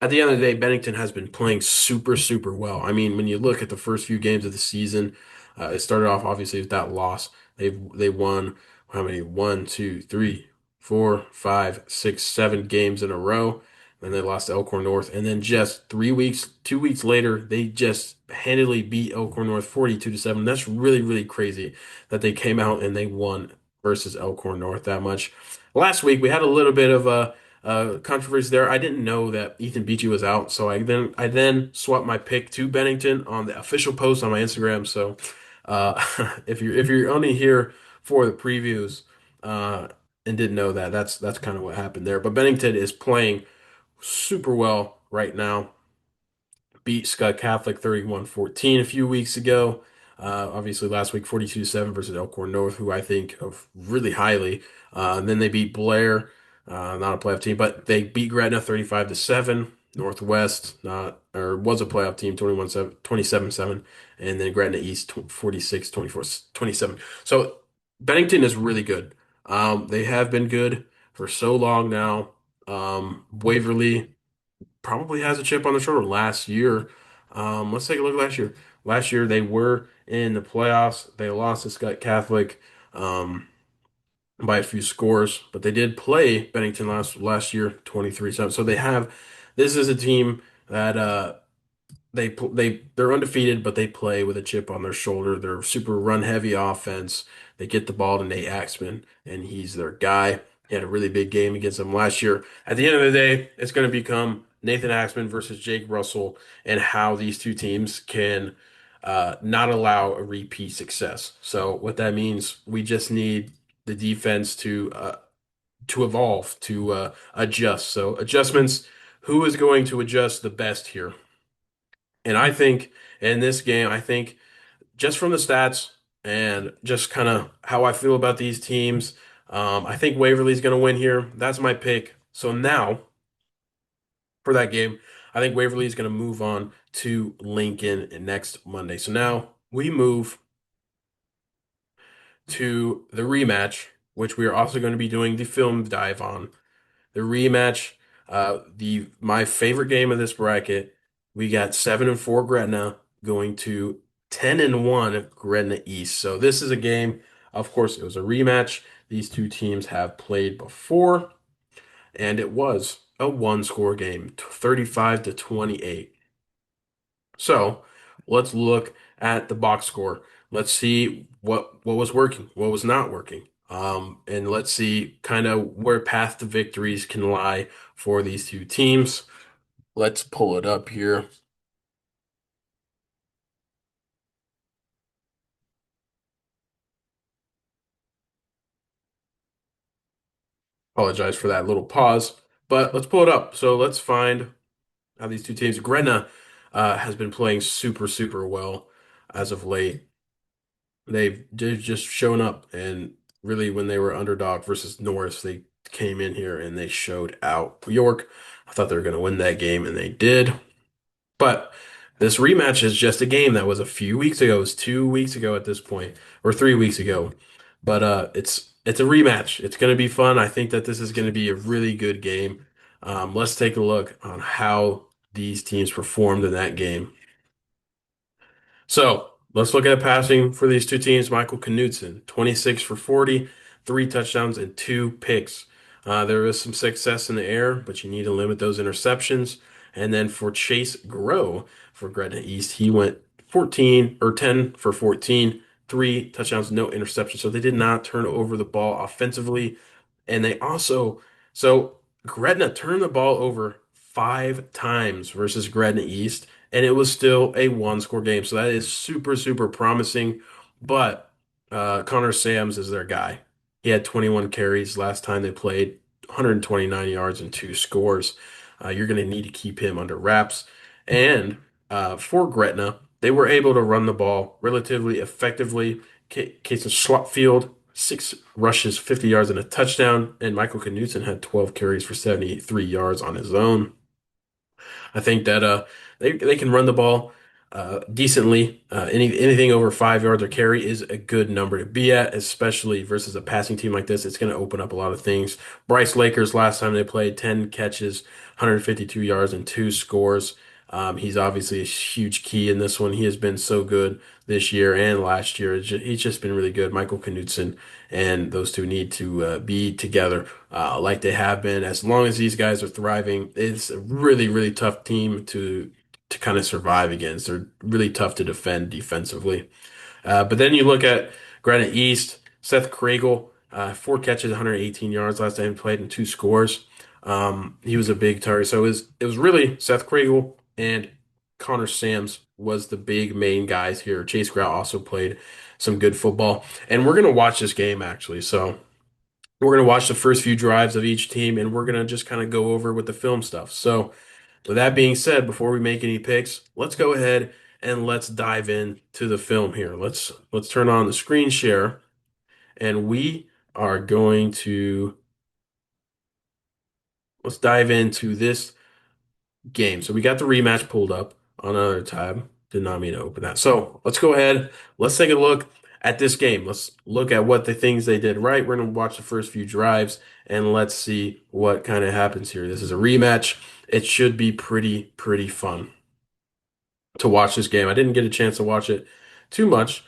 at the end of the day, Bennington has been playing super, super well. I mean, when you look at the first few games of the season, It started off obviously with that loss. They won how many? One, two, three, four, five, six, 7 games in a row. And they lost to Elkhorn North. And then just 3 weeks, 2 weeks later, they just handily beat Elkhorn North 42-7. That's really, really crazy that they came out and they won versus Elkhorn North that much. Last week we had a little bit of a controversy there. I didn't know that Ethan Beachy was out, so I then swapped my pick to Bennington on the official post on my Instagram. So if you're only here for the previews and didn't know that, that's kind of what happened there. But Bennington is playing super well right now. Beat Scott Catholic 31-14 a few weeks ago. Obviously, last week 42-7 versus Elkhorn North, who I think of really highly. And then they beat Blair, not a playoff team, but they beat Gretna 35-7. Northwest, not or was a playoff team 21-7, 27-7, and then Gretna East 46-24, 27. So Bennington is really good. They have been good for so long now. Waverly probably has a chip on the shoulder. Last year, let's take a look at last year. Last year they were in the playoffs. They lost to Scott Catholic by a few scores, but they did play Bennington last year 23-7. So they have this is a team that they're undefeated, but they play with a chip on their shoulder. They're super run heavy offense. They get the ball to Nate Axman, and he's their guy. He had a really big game against them last year. At the end of the day, it's going to become Nathan Axman versus Jake Russell, and how these two teams can not allow a repeat success. So what that means, we just need the defense to evolve, to adjust. So adjustments. Who is going to adjust the best here? And I think in this game, I think just from the stats and just kind of how I feel about these teams, I think Waverly's going to win here. That's my pick. So now for that game, I think Waverly is going to move on to Lincoln next Monday. So now we move to the rematch, which we are also going to be doing the film dive on. The rematch, the my favorite game of this bracket. We got 7-4 Gretna going to 10-1 Gretna East. So this is a game. Of course, it was a rematch. These two teams have played before, and it was a one-score game, 35-28. So let's look at the box score. Let's see what was working, what was not working. And let's see kind of where path to victories can lie for these two teams. Let's pull it up here. Apologize for that little pause, but let's pull it up. So let's find how these two teams. Gretna has been playing super, super well as of late. They've just shown up, and really when they were underdog versus Norris, they came in here and they showed out. York, I thought they were going to win that game, and they did. But this rematch is just a game that was a few weeks ago. It was 2 weeks ago at this point, or 3 weeks ago. But it's a rematch. It's going to be fun. I think that this is going to be a really good game. Let's take a look on how these teams performed in that game. So let's look at passing for these two teams. Michael Knutson, 26 for 40, 3 touchdowns and 2 picks. There was some success in the air, but you need to limit those interceptions. And then for Chase Grow for Gretna East, he went 14 or 10 for 14, 3 touchdowns, no interceptions. So they did not turn over the ball offensively. And they also, so Gretna turned the ball over 5 times versus Gretna East, and it was still a one-score game. So that is super, super promising. But Connor Sams is their guy. He had 21 carries last time they played, 129 yards and 2 scores. You're going to need to keep him under wraps. And for Gretna, they were able to run the ball relatively effectively. Casey Schlotfield, 6 rushes, 50 yards, and a touchdown. And Michael Knutson had 12 carries for 73 yards on his own. I think that they can run the ball decently. Anything over 5 yards or carry is a good number to be at, especially versus a passing team like this. It's going to open up a lot of things. Bryce Lakers last time they played 10 catches, 152 yards, and 2 scores. He's obviously a huge key in this one. He has been so good this year and last year. He's just been really good. Michael Knutson and those two need to be together like they have been. As long as these guys are thriving, it's a really, really tough team to kind of survive against. They're really tough to defend defensively. But then you look at Granite East, Seth Kragel, 4 catches, 118 yards last time he played and 2 scores. He was a big target. So it was really Seth Kragel and Connor Sams was the big main guys here. Chase Grout also played some good football. And we're going to watch this game actually. So we're going to watch the first few drives of each team and we're going to just kind of go over with the film stuff. So with that being said, before we make any picks, let's go ahead and let's dive into the film here. Let's turn on the screen share and we are going to let's dive into this game. So we got the rematch pulled up on another tab. Did not mean to open that. So let's go ahead. Let's take a look at this game. Let's look at what the things they did right. We're going to watch the first few drives and let's see what kind of happens here. This is a rematch. It should be pretty fun to watch this game. I didn't get a chance to watch it too much.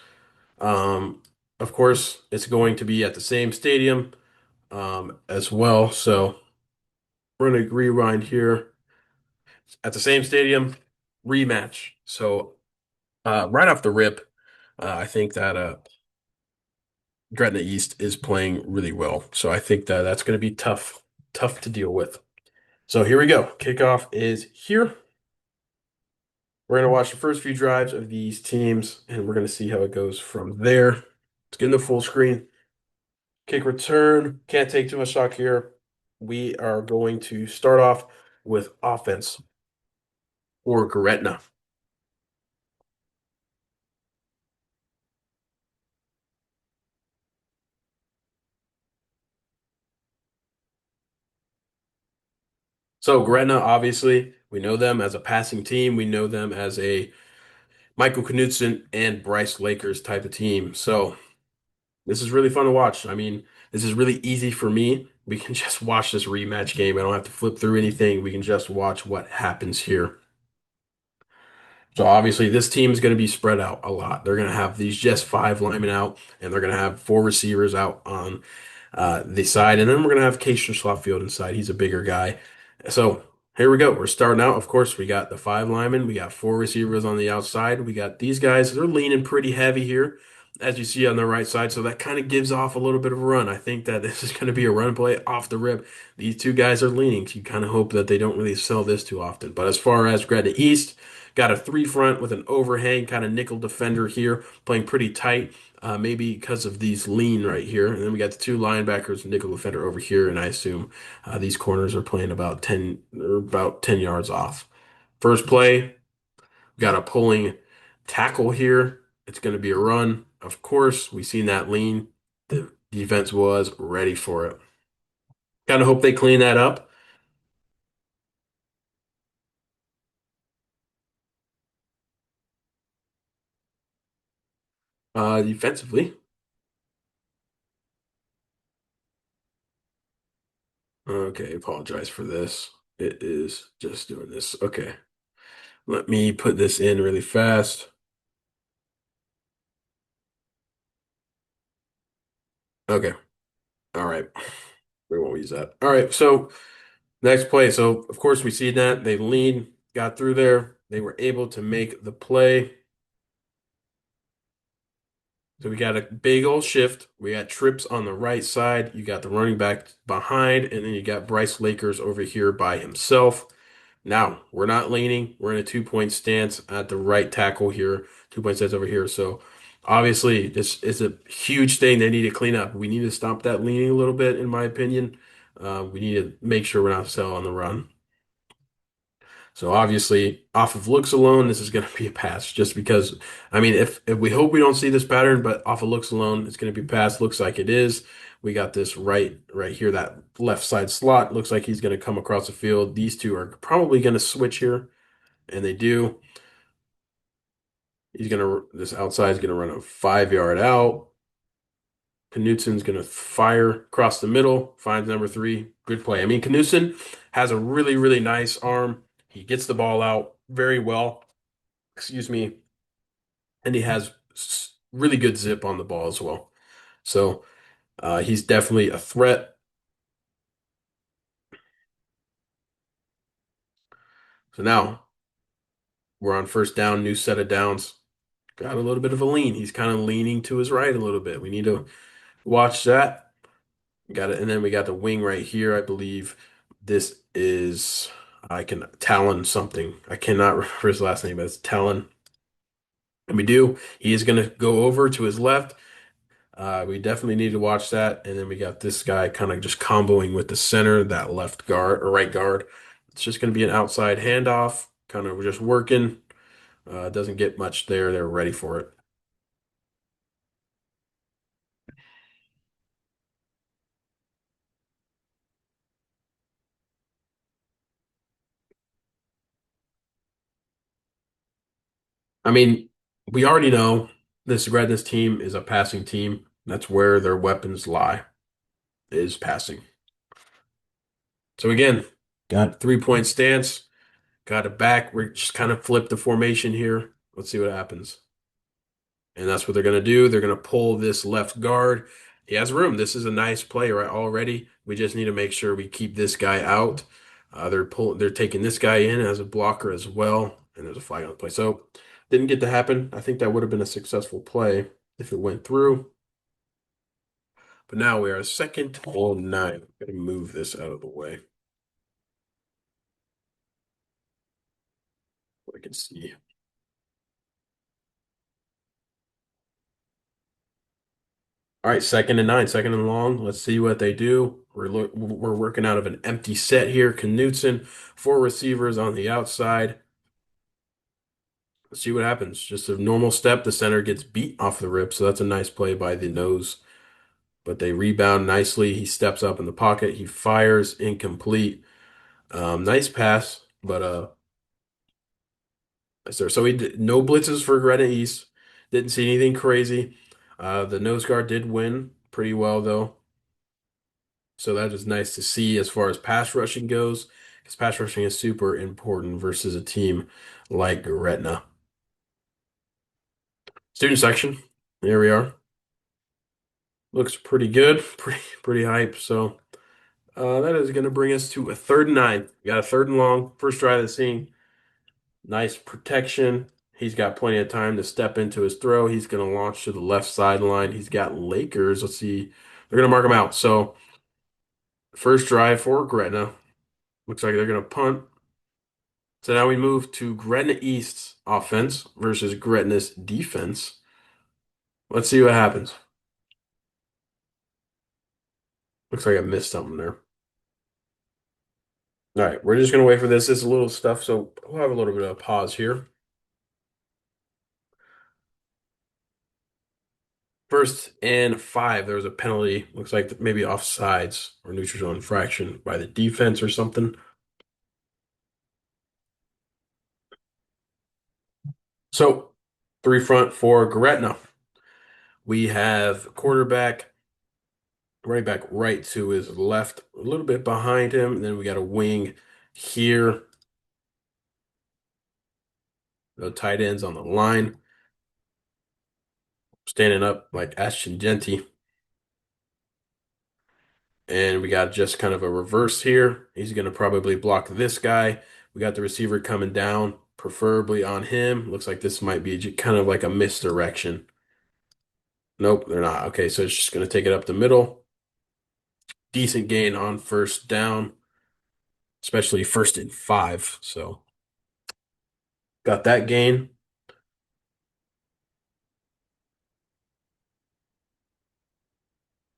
Um, of course, it's going to be at the same stadium as well. So we're going to rewind here at the same stadium rematch. So right off the rip, I think that Gretna East is playing really well. So I think that that's going to be tough to deal with. So here we go. Kickoff is here. We're going to watch the first few drives of these teams, and we're going to see how it goes from there. Let's get in the full screen. Kick return. Can't take too much stock here. We are going to start off with offense for Gretna. So Gretna, obviously, we know them as a passing team. We know them as a Michael Knutson and Bryce Lakers type of team. So this is really fun to watch. I mean, this is really easy for me. We can just watch this rematch game. I don't have to flip through anything. We can just watch what happens here. So obviously, this team is going to be spread out a lot. They're going to have these just 5 linemen out, and they're going to have 4 receivers out on the side, and then we're going to have Keisha Slotfield inside. He's a bigger guy. So here we go. We're starting out. Of course, we got the 5 linemen. We got 4 receivers on the outside. We got these guys. They're leaning pretty heavy here, as you see on the right side. So that kind of gives off a little bit of a run. I think that this is going to be a run play off the rip. These two guys are leaning. So you kind of hope that they don't really sell this too often. But as far as Greta East, got a 3 front with an overhang kind of nickel defender here, playing pretty tight. Maybe because of these lean right here. And then we got the 2 linebackers, nickel defender over here, and I assume these corners are playing about 10 yards off. First play, we got a pulling tackle here. It's going to be a run. Of course, we seen that lean. The defense was ready for it. Kind of hope they clean that up. Defensively. Okay, apologize for this. It is just doing this. Okay. Let me put this in really fast. Okay. All right. We won't use that. All right. So next play. So of course we see that they lead, got through there. They were able to make the play. So we got a big old shift. We got trips on the right side. You got the running back behind, and then you got Bryce Lakers over here by himself. Now we're not leaning. We're in a 2 point stance at the right tackle here. 2 point stance over here. So obviously this is a huge thing they need to clean up. We need to stop that leaning a little bit, in my opinion. We need to make sure we're not selling on the run. So obviously, off of looks alone, this is going to be a pass. Just because, I mean, if we hope we don't see this pattern, but off of looks alone, it's going to be pass. Looks like it is. We got this right here, that left side slot. Looks like he's going to come across the field. These two are probably going to switch here, and they do. This outside is gonna run a 5 yard out. Knutson's gonna fire across the middle, finds number 3. Good play. I mean, Knutson has a really nice arm. He gets the ball out. very well. Excuse me. And he has really good zip on the ball as well. So he's definitely a threat. So now we're on first down, new set of downs. Got a little bit of a lean. He's kind of leaning to his right a little bit. We need to watch that. Got it. And then we got the wing right here. I believe this is, I can, Talon something. I cannot remember his last name, but it's Talon. And we do. He is going to go over to his left. We definitely need to watch that. And then we got this guy kind of just comboing with the center, that left guard or right guard. It's just going to be an outside handoff, kind of just working. Doesn't get much there. They're ready for it. I mean, we already know this Redness team is a passing team. That's where their weapons lie, is passing. So again, got 3-point stance, got it back. We're just kind of flip the formation here. Let's see what happens. And that's what they're going to do. They're going to pull this left guard. He has room. This is a nice play right already. We just need to make sure we keep this guy out. They're taking this guy in as a blocker as well. And there's a flag on the play. So didn't get to happen. I think that would have been a successful play if it went through. But now we are second and 9. Got to move this out of the way. I can see. All right, second and 9, second and long. Let's see what they do. We're working out of an empty set here. Knutson, 4 receivers on the outside. Let's see what happens. Just a normal step. The center gets beat off the rip, so that's a nice play by the nose. But they rebound nicely. He steps up in the pocket. He fires incomplete. Nice pass, but so he did, no blitzes for Greta East. Didn't see anything crazy. The nose guard did win pretty well though. So that is nice to see as far as pass rushing goes, because pass rushing is super important versus a team like Gretna. Student section, there we are. Looks pretty good, pretty hype. So that is going to bring us to a third and 9. We got a third and long, first drive of the scene. Nice protection. He's got plenty of time to step into his throw. He's going to launch to the left sideline. He's got Lakers. Let's see. They're going to mark him out. So first drive for Gretna. Looks like they're going to punt. So now we move to Gretna East's offense versus Gretna's defense. Let's see what happens. Looks like I missed something there. All right, we're just gonna wait for this. This is a little stuff, so we'll have a little bit of a pause here. First and 5, there was a penalty. Looks like maybe offsides or neutral zone infraction by the defense or something. So 3 front for Gretna. We have quarterback, running back right to his left, a little bit behind him. And then we got a wing here. No tight ends on the line. Standing up like Ashton Genty. And we got just kind of a reverse here. He's going to probably block this guy. We got the receiver coming down, preferably on him. Looks like this might be kind of like a misdirection. Nope, they're not. Okay, so it's just going to take it up the middle. Decent gain on first down, especially first and 5. So got that gain.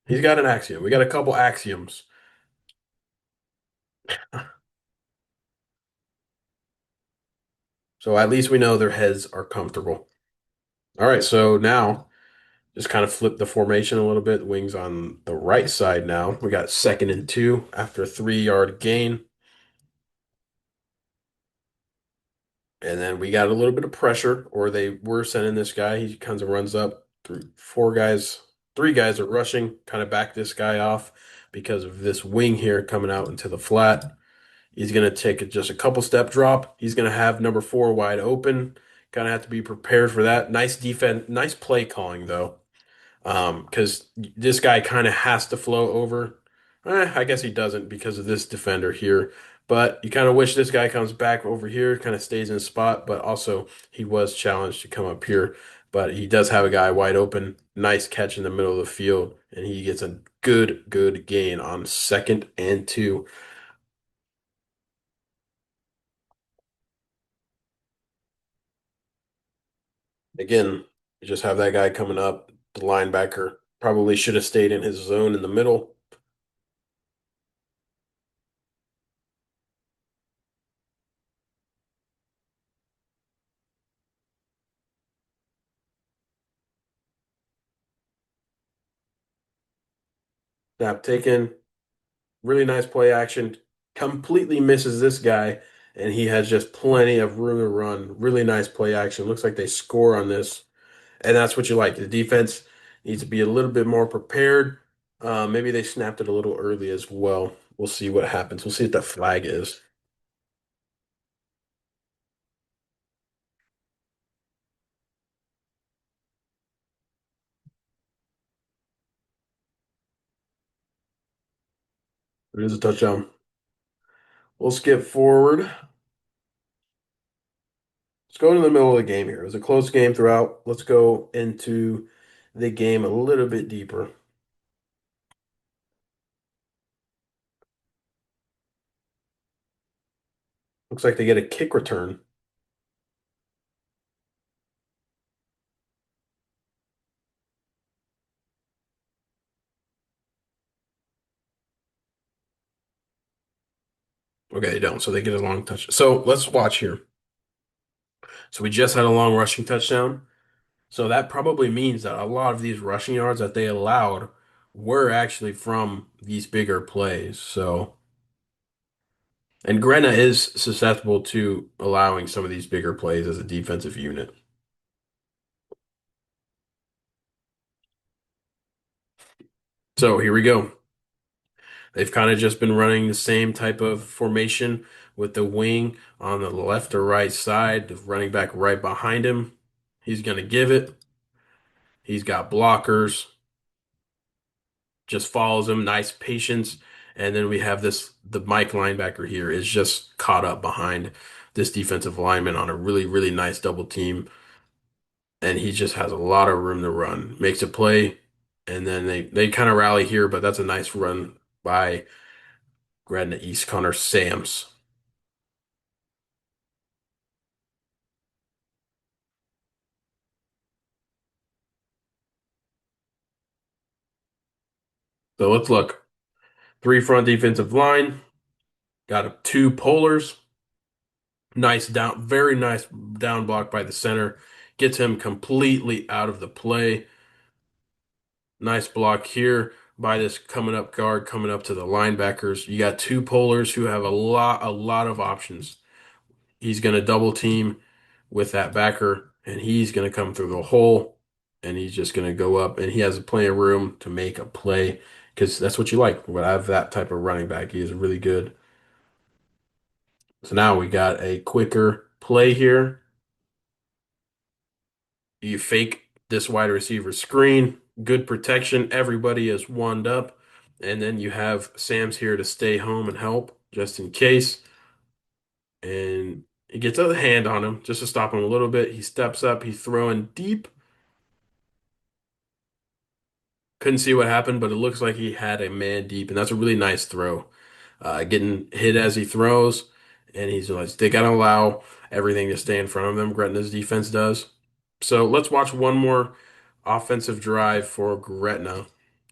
He's got an axiom. We got a couple axioms. So at least we know their heads are comfortable. All right, so now just kind of flip the formation a little bit. Wings on the right side now. We got second and 2 after a 3-yard gain. And then we got a little bit of pressure, or they were sending this guy. He kind of runs up. 4 guys, 3 guys are rushing, kind of back this guy off because of this wing here coming out into the flat. He's going to take just a couple step drop. He's going to have number four wide open. Kind of have to be prepared for that. Nice defense, nice play calling though, because this guy kind of has to flow over. I guess he doesn't because of this defender here. But you kind of wish this guy comes back over here, kind of stays in his spot. But also, he was challenged to come up here. But he does have a guy wide open. Nice catch in the middle of the field. And he gets a good gain on second and two. Again, you just have that guy coming up. The linebacker probably should have stayed in his zone in the middle. Snap taken. Really nice play action. Completely misses this guy, and he has just plenty of room to run. Really nice play action. Looks like they score on this, and that's what you like. The defense needs to be a little bit more prepared. Maybe they snapped it a little early as well. We'll see what happens. We'll see what the flag is. It is a touchdown. We'll skip forward. Let's go into the middle of the game here. It was a close game throughout. Let's go into the game a little bit deeper. Looks like they get a kick return. Okay, they don't. So they get a long touch. So let's watch here. So we just had a long rushing touchdown. So that probably means that a lot of these rushing yards that they allowed were actually from these bigger plays. So, and Grenna is susceptible to allowing some of these bigger plays as a defensive unit. So here we go. They've kind of just been running the same type of formation with the wing on the left or right side, the running back right behind him. He's going to give it. He's got blockers, just follows him, nice patience. And then we have the Mike linebacker here is just caught up behind this defensive lineman on a really nice double team. And he just has a lot of room to run, makes a play, and then they kind of rally here, but that's a nice run by Gretna East Connor Sams. So let's look. Three front defensive line, got two polars. Nice down, very nice down block by the center. Gets him completely out of the play. Nice block here by this coming up guard, coming up to the linebackers. You got two polars who have a lot of options. He's going to double team with that backer, and he's going to come through the hole, and he's just going to go up, and he has plenty of room to make a play because that's what you like. When I have that type of running back, he is really good. So now we got a quicker play here. You fake this wide receiver screen, good protection. Everybody is wound up. And then you have Sam's here to stay home and help just in case. And he gets a hand on him just to stop him a little bit. He steps up, he's throwing deep. Couldn't see what happened, but it looks like he had a man deep, and that's a really nice throw. Getting hit as he throws, and he's like, they got to allow everything to stay in front of them. Gretna's defense does. So let's watch one more offensive drive for Gretna.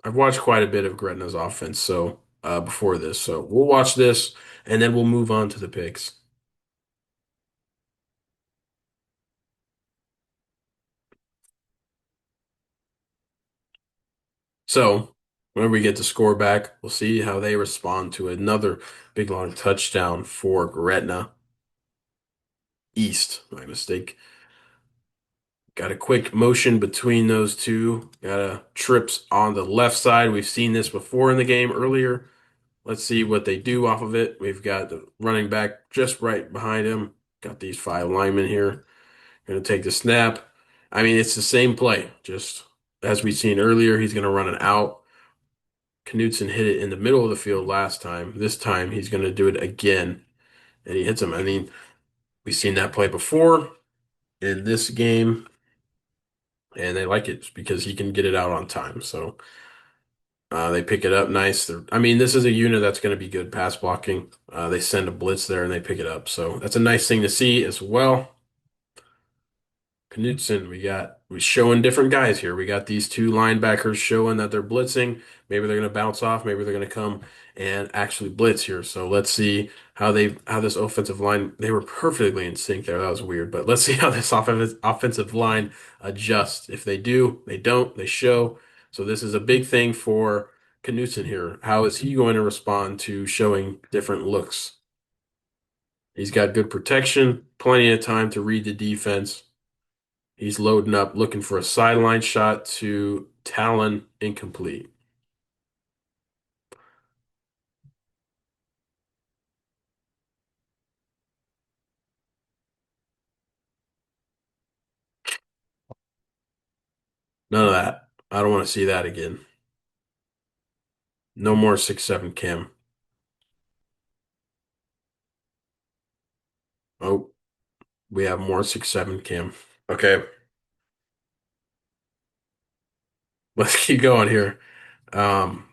I've watched quite a bit of Gretna's offense, so before this, so we'll watch this, and then we'll move on to the picks. So whenever we get the score back, we'll see how they respond to another big long touchdown for Gretna East. My mistake. Got a quick motion between those two. Got a trips on the left side. We've seen this before in the game earlier. Let's see what they do off of it. We've got the running back just right behind him. Got these five linemen here. Going to take the snap. I mean, it's the same play. Just as we seen earlier, he's going to run it out. Knutson hit it in the middle of the field last time. This time he's going to do it again, and he hits him. I mean, we've seen that play before in this game, and they like it because he can get it out on time. So they pick it up nice. I mean, this is a unit that's going to be good pass blocking. They send a blitz there and they pick it up. So that's a nice thing to see as well. Knutson, we're showing different guys here. We got these two linebackers showing that they're blitzing. Maybe they're going to bounce off. Maybe they're going to come and actually blitz here. So let's see how this offensive line, they were perfectly in sync there. That was weird, but let's see how this offensive line adjusts. If they do, they don't, they show. So this is a big thing for Knutson here. How is he going to respond to showing different looks? He's got good protection, plenty of time to read the defense. He's loading up, looking for a sideline shot to Talon, incomplete. None of that. I don't want to see that again. No more 6-7 cam. Oh, we have more 6-7 cam. Okay, let's keep going here. Um,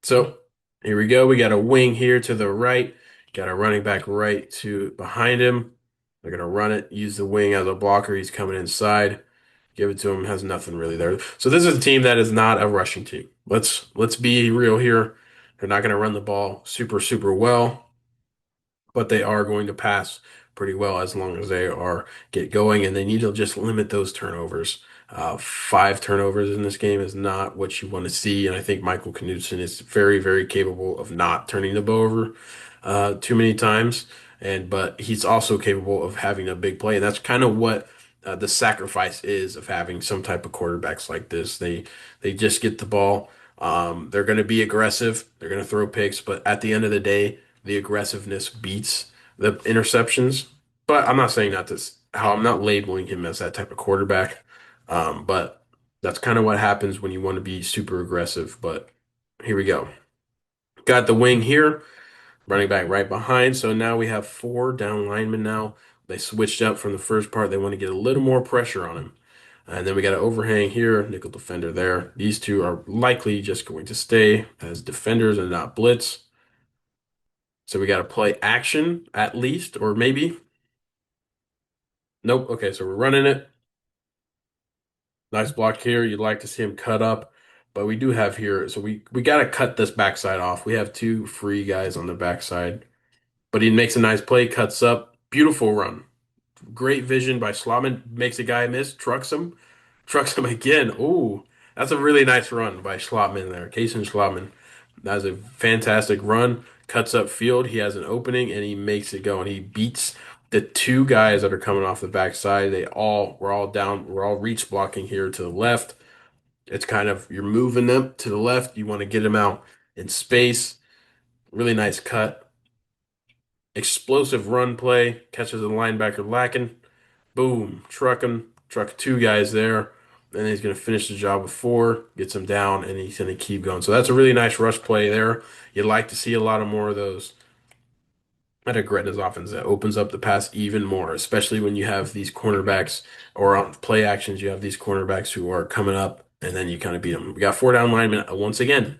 so here we go. We got a wing here to the right. Got a running back right to behind him. They're gonna run it, use the wing as a blocker. He's coming inside. Give it to him. Has nothing really there. So this is a team that is not a rushing team. Let's be real here. They're not gonna run the ball super well, but they are going to pass pretty well as long as they are get going, and they need to just limit those turnovers. Five turnovers in this game is not what you want to see, and I think Michael Knudsen is very capable of not turning the ball over too many times, and but he's also capable of having a big play, and that's kind of what the sacrifice is of having some type of quarterbacks like this. They just get the ball. They're going to be aggressive. They're going to throw picks, but at the end of the day, the aggressiveness beats the interceptions. But I'm not saying that this how I'm not labeling him as that type of quarterback. But that's kind of what happens when you want to be super aggressive. But here we go. Got the wing here, running back right behind. So now we have four down linemen now. They switched up from the first part. They want to get a little more pressure on him. And then we got an overhang here, nickel defender there. These two are likely just going to stay as defenders and not blitz. So we got to play action at least, or maybe. Nope. Okay, so we're running it. Nice block here. You'd like to see him cut up, but we do have here. So we got to cut this backside off. We have two free guys on the backside, but he makes a nice play, cuts up. Beautiful run. Great vision by Schlotman. Makes a guy miss, trucks him again. Ooh, that's a really nice run by Schlotman there. Kason Schlotman. That's a fantastic run. Cuts up field. He has an opening and he makes it go. And he beats the two guys that are coming off the backside. We're all down. We're all reach blocking here to the left. It's kind of, you're moving them to the left. You want to get them out in space. Really nice cut. Explosive run play. Catches the linebacker lacking. Boom, truck two guys there, and he's going to finish the job with four, gets him down, and he's going to keep going. So that's a really nice rush play there. You'd like to see a lot of more of those at a Gretna's offense that opens up the pass even more, especially when you have these cornerbacks or on play actions, you have these cornerbacks who are coming up, and then you kind of beat them. We got four down linemen once again.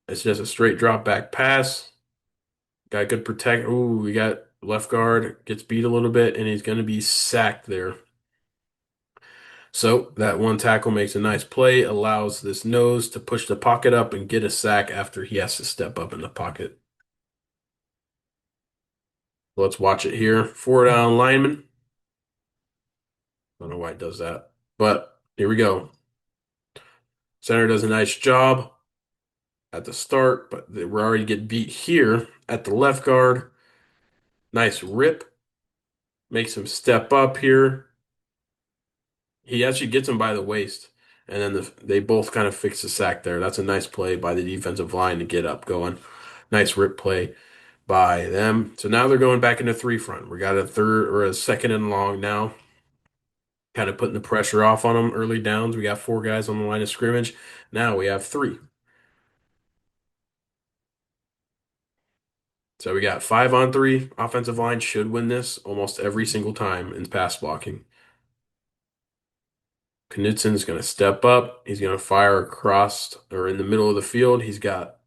It's just a straight drop back pass. Got good protect. Ooh, we got left guard gets beat a little bit, and he's going to be sacked there. So that one tackle makes a nice play, allows this nose to push the pocket up and get a sack after he has to step up in the pocket. Let's watch it here. Four down lineman. I don't know why it does that, but here we go. Center does a nice job at the start, but we're already getting beat here at the left guard. Nice rip. Makes him step up here. He actually gets him by the waist. and then they both kind of fix the sack there. That's a nice play by the defensive line to get up going. Nice rip play by them. So now they're going back into three front. We got a third or a second and long now, kind of putting the pressure off on them early downs. We got four guys on the line of scrimmage. Now we have three. So we got 5-on-3. Offensive line should win this almost every single time in pass blocking. Knutson's going to step up. He's going to fire across or in the middle of the field. He's got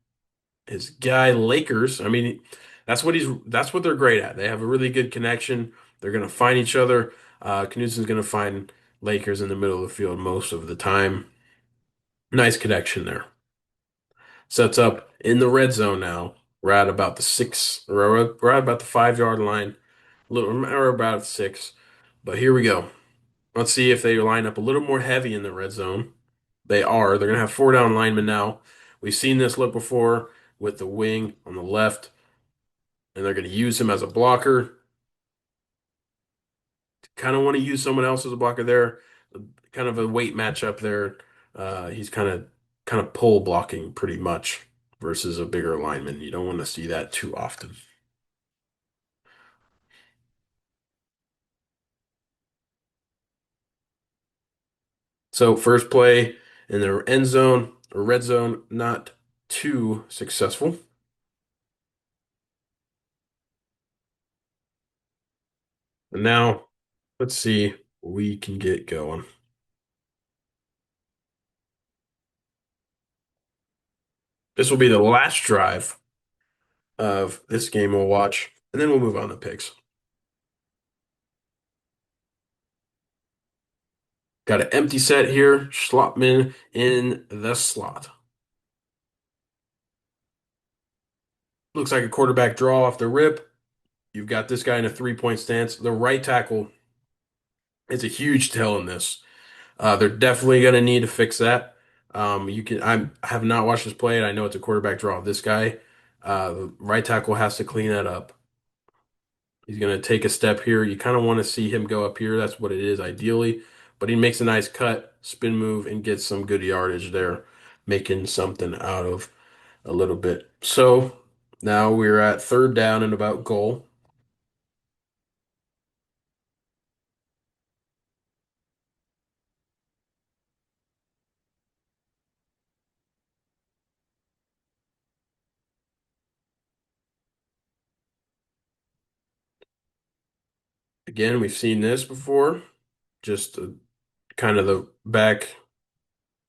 his guy Lakers. I mean, that's what they're great at. They have a really good connection. They're going to find each other. Knutson's going to find Lakers in the middle of the field most of the time. Nice connection there. Sets up in the red zone now. We're at about the six, or we're at about the 5 yard line. A little, or about six. But here we go. Let's see if they line up a little more heavy in the red zone. They are. They're going to have four down linemen now. We've seen this look before with the wing on the left, and they're going to use him as a blocker. Kind of want to use someone else as a blocker there. Kind of a weight matchup there. He's kind of pull blocking pretty much versus a bigger lineman. You don't want to see that too often. So first play in the end zone or red zone, not too successful. And now let's see what we can get going. This will be the last drive of this game we'll watch, and then we'll move on to picks. Got an empty set here. Schlotman in the slot. Looks like a quarterback draw off the rip. You've got this guy in a 3-point stance. The right tackle is a huge tell in this. They're definitely going to need to fix that. I have not watched this play, and I know it's a quarterback draw. This guy, the right tackle has to clean that up. He's going to take a step here. You kind of want to see him go up here. That's what it is ideally. But he makes a nice cut, spin move, and gets some good yardage there, making something out of a little bit. So now we're at third down and about goal. Again, we've seen this before. Just kind of the back.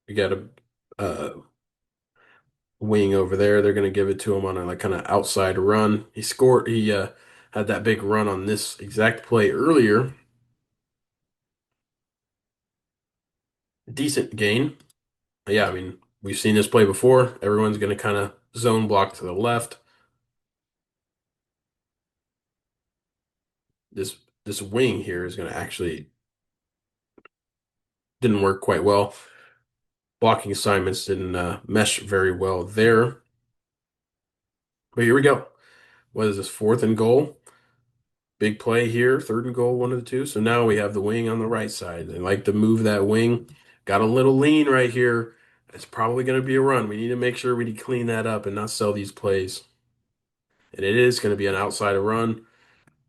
We got a wing over there. They're going to give it to him on a like kind of outside run. He scored. He had that big run on this exact play earlier. Decent gain. Yeah, I mean, we've seen this play before. Everyone's going to kind of zone block to the left. This this wing here is going to actually didn't work quite well. Blocking assignments didn't mesh very well there. But here we go. What is this, fourth and goal? Big play here, third and goal, one of the two. So now we have the wing on the right side. They like to move that wing. Got a little lean right here. It's probably going to be a run. We need to make sure we clean that up and not sell these plays. And it is going to be an outside run.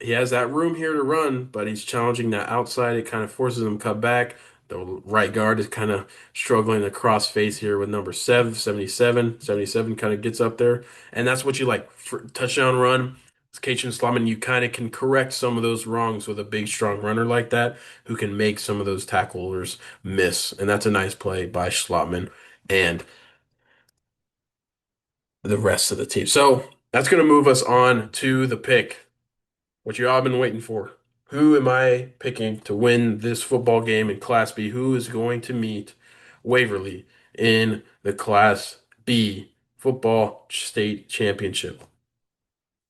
He has that room here to run, but he's challenging that outside. It kind of forces him to cut back. The right guard is kind of struggling to cross face here with number 77. 77 kind of gets up there. And that's what you like. For touchdown run, Cajun Slotman, you kind of can correct some of those wrongs with a big, strong runner like that who can make some of those tacklers miss. And that's a nice play by Schlotman and the rest of the team. So that's going to move us on to the pick. What you all been waiting for. Who am I picking to win this football game in Class B? Who is going to meet Waverly in the Class B football state championship?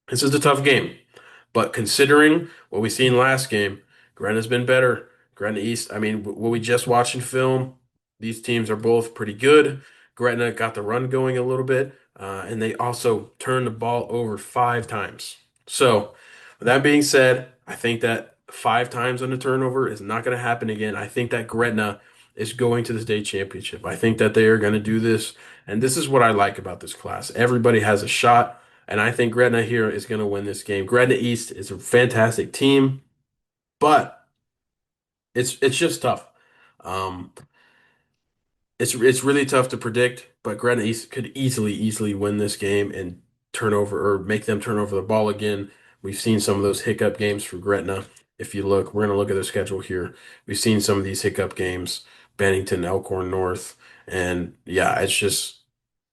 This is a tough game, but considering what we seen last game, Gretna's been better. Gretna East, I mean, what we just watched in film, these teams are both pretty good. Gretna got the run going a little bit, and they also turned the ball over 5 times. So, with that being said, I think that 5 times on the turnover is not going to happen again. I think that Gretna is going to the state championship. I think that they are going to do this, and this is what I like about this class. Everybody has a shot, and I think Gretna here is going to win this game. Gretna East is a fantastic team, but it's just tough. Um, it's really tough to predict, but Gretna East could easily win this game and turn over or make them turn over the ball again. We've seen some of those hiccup games for Gretna. If you look, we're going to look at their schedule here. We've seen some of these hiccup games, Bennington, Elkhorn North, and yeah, it's just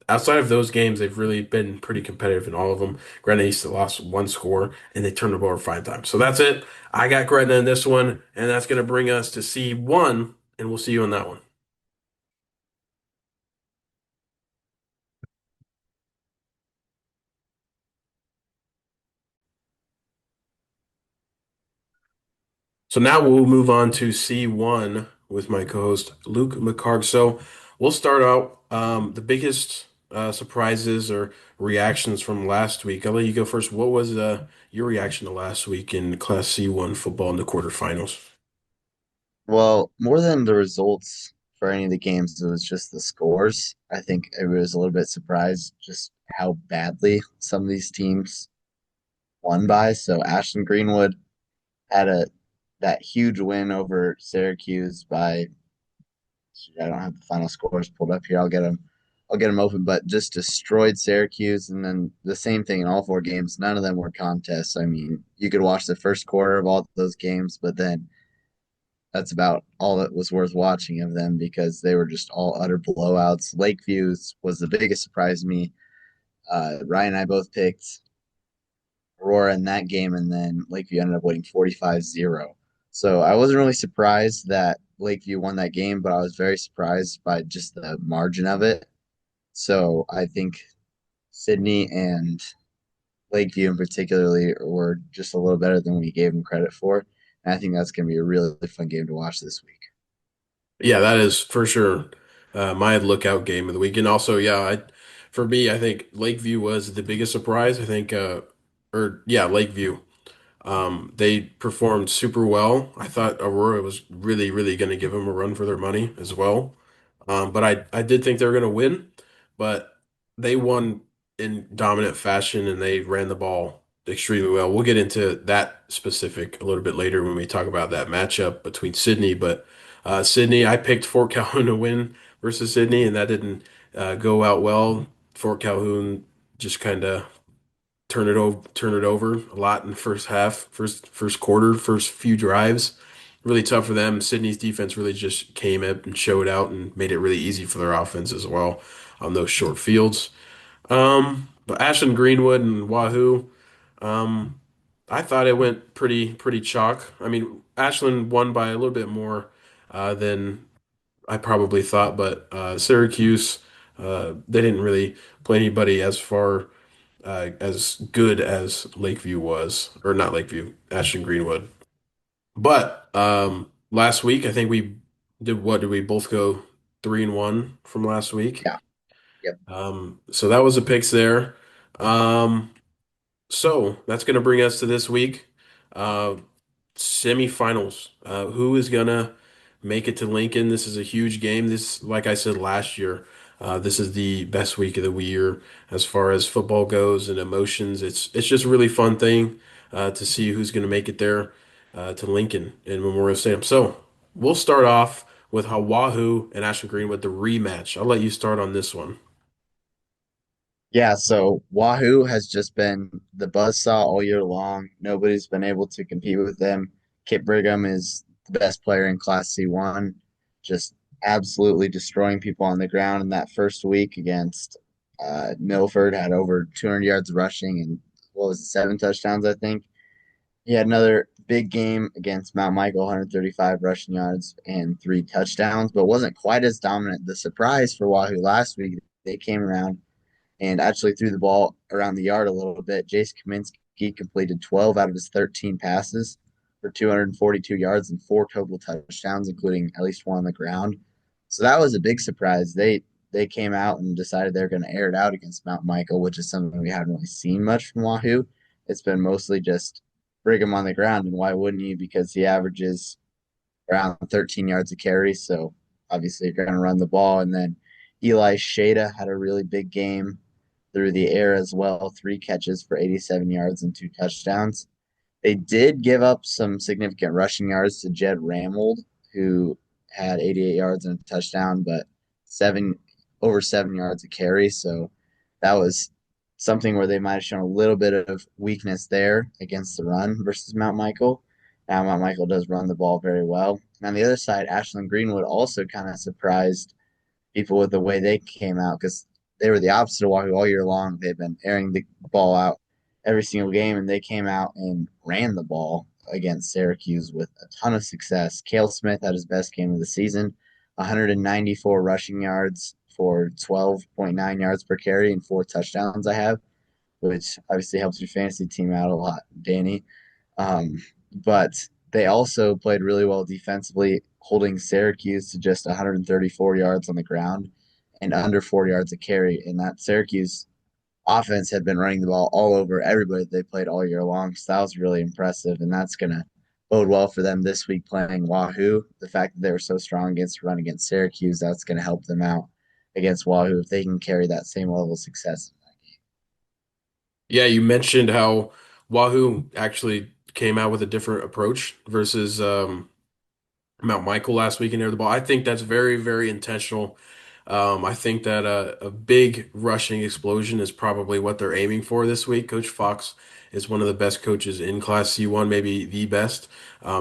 outside of those games, they've really been pretty competitive in all of them. Gretna East lost one score and they turned the ball over 5 times. So that's it. I got Gretna in this one, and that's going to bring us to C1, and we'll see you on that one. So now we'll move on to C1 with my co-host Luke Mchargue. So we'll start out the biggest surprises or reactions from last week. I'll let you go first. What was your reaction to last week in Class C1 football in the quarterfinals? Well, more than the results for any of the games, it was just the scores. I think I was a little bit surprised just how badly some of these teams won by. So Ashland Greenwood had a that huge win over Syracuse by I don't have the final scores pulled up here. I'll get them open, but just destroyed Syracuse, and then the same thing in all four games. None of them were contests. I mean, you could watch the first quarter of all those games, but then that's about all that was worth watching of them because they were just all utter blowouts. Lakeview's was the biggest surprise to me. Ryan and I both picked Aurora in that game, and then Lakeview ended up winning 45-0. So I wasn't really surprised that Lakeview won that game, but I was very surprised by just the margin of it. So I think Sydney and Lakeview in particularly were just a little better than we gave them credit for. And I think that's going to be a really fun game to watch this week. Yeah, that is for sure my lookout game of the week. And also, yeah, for me, I think Lakeview was the biggest surprise. I think, or yeah, Lakeview. They performed super well. I thought Aurora was really going to give them a run for their money as well. But I did think they were going to win, but they won in dominant fashion and they ran the ball extremely well. We'll get into that specific a little bit later when we talk about that matchup between Sydney. But Sydney, I picked Fort Calhoun to win versus Sydney, and that didn't go out well. Fort Calhoun just kind of turn it over a lot in the first half, first quarter, first few drives. Really tough for them. Sydney's defense really just came up and showed out and made it really easy for their offense as well on those short fields. But Ashland Greenwood and Wahoo, um, I thought it went pretty chalk. I mean, Ashland won by a little bit more than I probably thought, but Syracuse, they didn't really play anybody as good as Lakeview was, or not Lakeview, Ashton Greenwood. But last week, I think we did what did we both go 3-1 from last week? Yeah. Yep. So that was a picks there. Um, so that's going to bring us to this week. Uh, Semifinals. Who is gonna make it to Lincoln? This is a huge game. This, like I said last year, this is the best week of the year as far as football goes and emotions. It's just a really fun thing to see who's gonna make it there to Lincoln in Memorial Stadium. So we'll start off with how Wahoo and Ashland Green with the rematch. I'll let you start on this one. Yeah, so Wahoo has just been the buzzsaw all year long. Nobody's been able to compete with them. Kip Brigham is the best player in Class C1, just absolutely destroying people on the ground in that first week against Milford, had over 200 yards rushing and what was it, 7 touchdowns, I think. He had another big game against Mount Michael, 135 rushing yards and 3 touchdowns, but wasn't quite as dominant. The surprise for Wahoo last week, they came around and actually threw the ball around the yard a little bit. Jace Kaminsky completed 12 out of his 13 passes for 242 yards and 4 total touchdowns, including at least one on the ground. So that was a big surprise. They came out and decided they're going to air it out against Mount Michael, which is something we haven't really seen much from Wahoo. It's been mostly just Brigham on the ground, and why wouldn't you? Because he averages around 13 yards a carry. So obviously you're going to run the ball. And then Eli Shada had a really big game through the air as well, 3 catches for 87 yards and 2 touchdowns. They did give up some significant rushing yards to Jed Ramold, who had 88 yards and a touchdown, but seven over 7 yards a carry. So that was something where they might have shown a little bit of weakness there against the run versus Mount Michael. Now Mount Michael does run the ball very well. And on the other side, Ashland Greenwood also kind of surprised people with the way they came out because they were the opposite of Wahoo all year long. They've been airing the ball out every single game, and they came out and ran the ball against Syracuse with a ton of success. Cale Smith had his best game of the season, 194 rushing yards for 12.9 yards per carry and 4 touchdowns. I have, which obviously helps your fantasy team out a lot, Danny. Um, but they also played really well defensively, holding Syracuse to just 134 yards on the ground and under 4 yards a carry. And that Syracuse offense had been running the ball all over everybody they played all year long. So that was really impressive. And that's going to bode well for them this week playing Wahoo. The fact that they were so strong against run against Syracuse, that's going to help them out against Wahoo if they can carry that same level of success. Yeah, you mentioned how Wahoo actually came out with a different approach versus Mount Michael last week in air the ball. I think that's very, very intentional. I think that a big rushing explosion is probably what they're aiming for this week. Coach Fox is one of the best coaches in Class C1, maybe the best.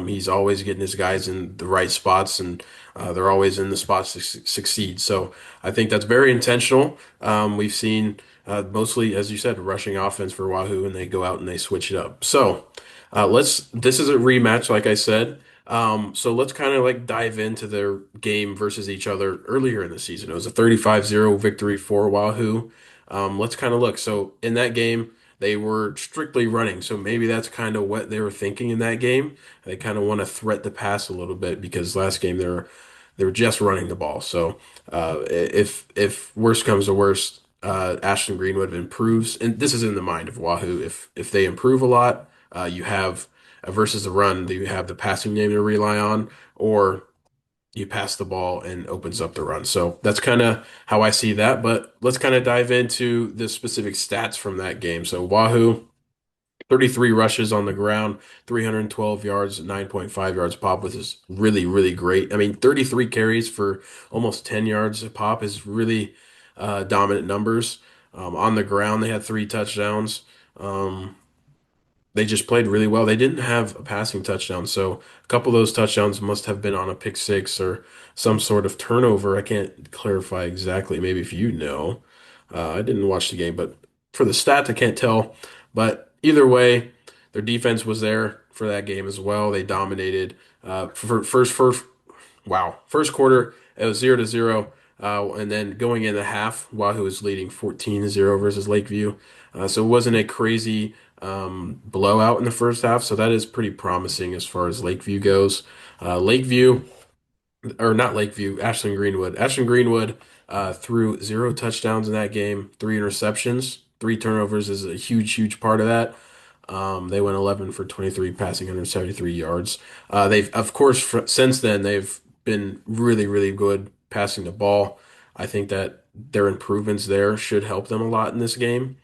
He's always getting his guys in the right spots, and they're always in the spots to succeed. So I think that's very intentional. We've seen mostly, as you said, rushing offense for Wahoo, and they go out and they switch it up. So this is a rematch, like I said. So let's kind of like dive into their game versus each other earlier in the season. It was a 35-0 victory for Wahoo. Let's kind of look. So in that game, they were strictly running. So maybe that's kind of what they were thinking in that game. They kind of want to threat the pass a little bit because last game they were just running the ball. So if worst comes to worst, Ashton Greenwood improves, and this is in the mind of Wahoo. If they improve a lot, you have versus the run, do you have the passing game to rely on, or you pass the ball and opens up the run? So that's kind of how I see that. But let's kind of dive into the specific stats from that game. So Wahoo, 33 rushes on the ground, 312 yards, 9.5 yards pop, which is really, really great. I mean, 33 carries for almost 10 yards a pop is really dominant numbers. On the ground, they had 3 touchdowns. Um, they just played really well. They didn't have a passing touchdown, so a couple of those touchdowns must have been on a pick six or some sort of turnover. I can't clarify exactly. Maybe if you know. I didn't watch the game, but for the stats, I can't tell. But either way, their defense was there for that game as well. They dominated. For first Wow. First quarter, it was 0-0. And then going into half, Wahoo was leading 14-0 versus Lakeview. So it wasn't a crazy blowout in the first half. So that is pretty promising as far as Lakeview goes. Lakeview, or not Lakeview, Ashland Greenwood. Ashland Greenwood threw 0 touchdowns in that game, 3 interceptions, 3 turnovers is a huge, huge part of that. They went 11 for 23, passing 173 yards. They've, of course, since then, they've been really, really good passing the ball. I think that their improvements there should help them a lot in this game.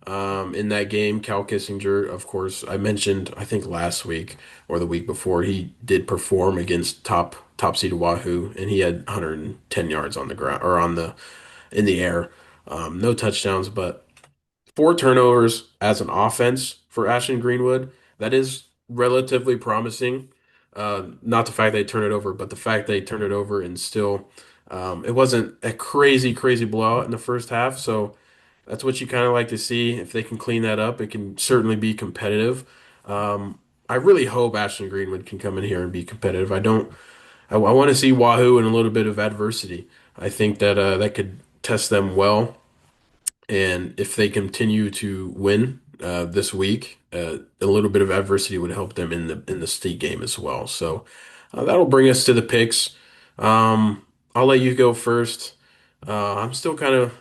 In that game, Cal Kissinger, of course, I mentioned, I think last week or the week before, he did perform against top seed Wahoo, and he had 110 yards on the ground or on the in the air. No touchdowns, but 4 turnovers as an offense for Ashton Greenwood. That is relatively promising. Not the fact they turn it over, but the fact they turn it over and still, it wasn't a crazy, crazy blowout in the first half. So that's what you kind of like to see. If they can clean that up, it can certainly be competitive. I really hope Ashton Greenwood can come in here and be competitive. I don't. I want to see Wahoo in a little bit of adversity. I think that that could test them well, and if they continue to win this week, a little bit of adversity would help them in the state game as well. So that'll bring us to the picks. I'll let you go first. I'm still kind of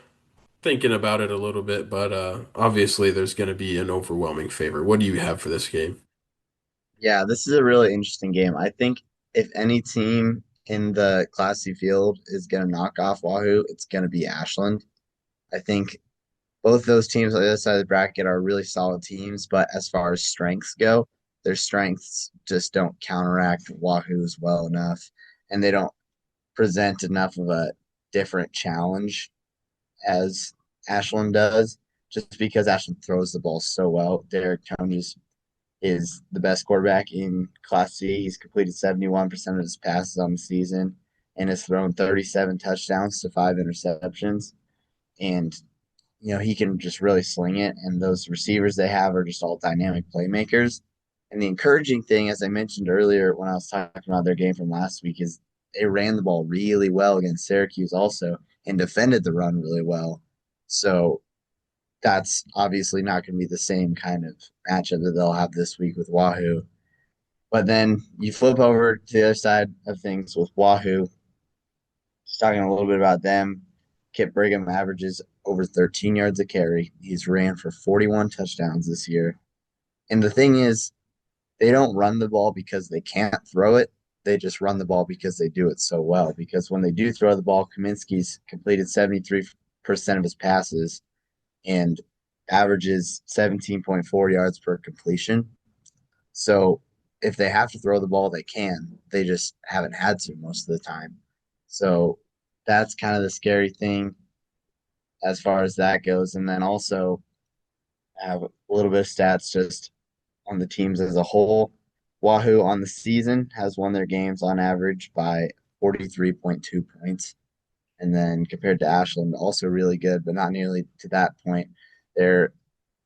thinking about it a little bit, but obviously there's going to be an overwhelming favor. What do you have for this game? Yeah, this is a really interesting game. I think if any team in the Class C field is going to knock off Wahoo, it's going to be Ashland. I think both those teams on the other side of the bracket are really solid teams, but as far as strengths go, their strengths just don't counteract Wahoo's well enough, and they don't present enough of a different challenge as Ashland does, just because Ashland throws the ball so well. Derek Tony's is the best quarterback in Class C. He's completed 71% of his passes on the season and has thrown 37 touchdowns to 5 interceptions. And, he can just really sling it. And those receivers they have are just all dynamic playmakers. And the encouraging thing, as I mentioned earlier when I was talking about their game from last week, is they ran the ball really well against Syracuse also and defended the run really well. So that's obviously not going to be the same kind of matchup that they'll have this week with Wahoo. But then you flip over to the other side of things with Wahoo, just talking a little bit about them. Kip Brigham averages over 13 yards a carry. He's ran for 41 touchdowns this year. And the thing is, they don't run the ball because they can't throw it. They just run the ball because they do it so well. Because when they do throw the ball, Kaminsky's completed 73% of his passes and averages 17.4 yards per completion. So if they have to throw the ball, they can. They just haven't had to most of the time. So that's kind of the scary thing as far as that goes. And then also I have a little bit of stats just on the teams as a whole. Wahoo on the season has won their games on average by 43.2 points. And then compared to Ashland, also really good, but not nearly to that point. Their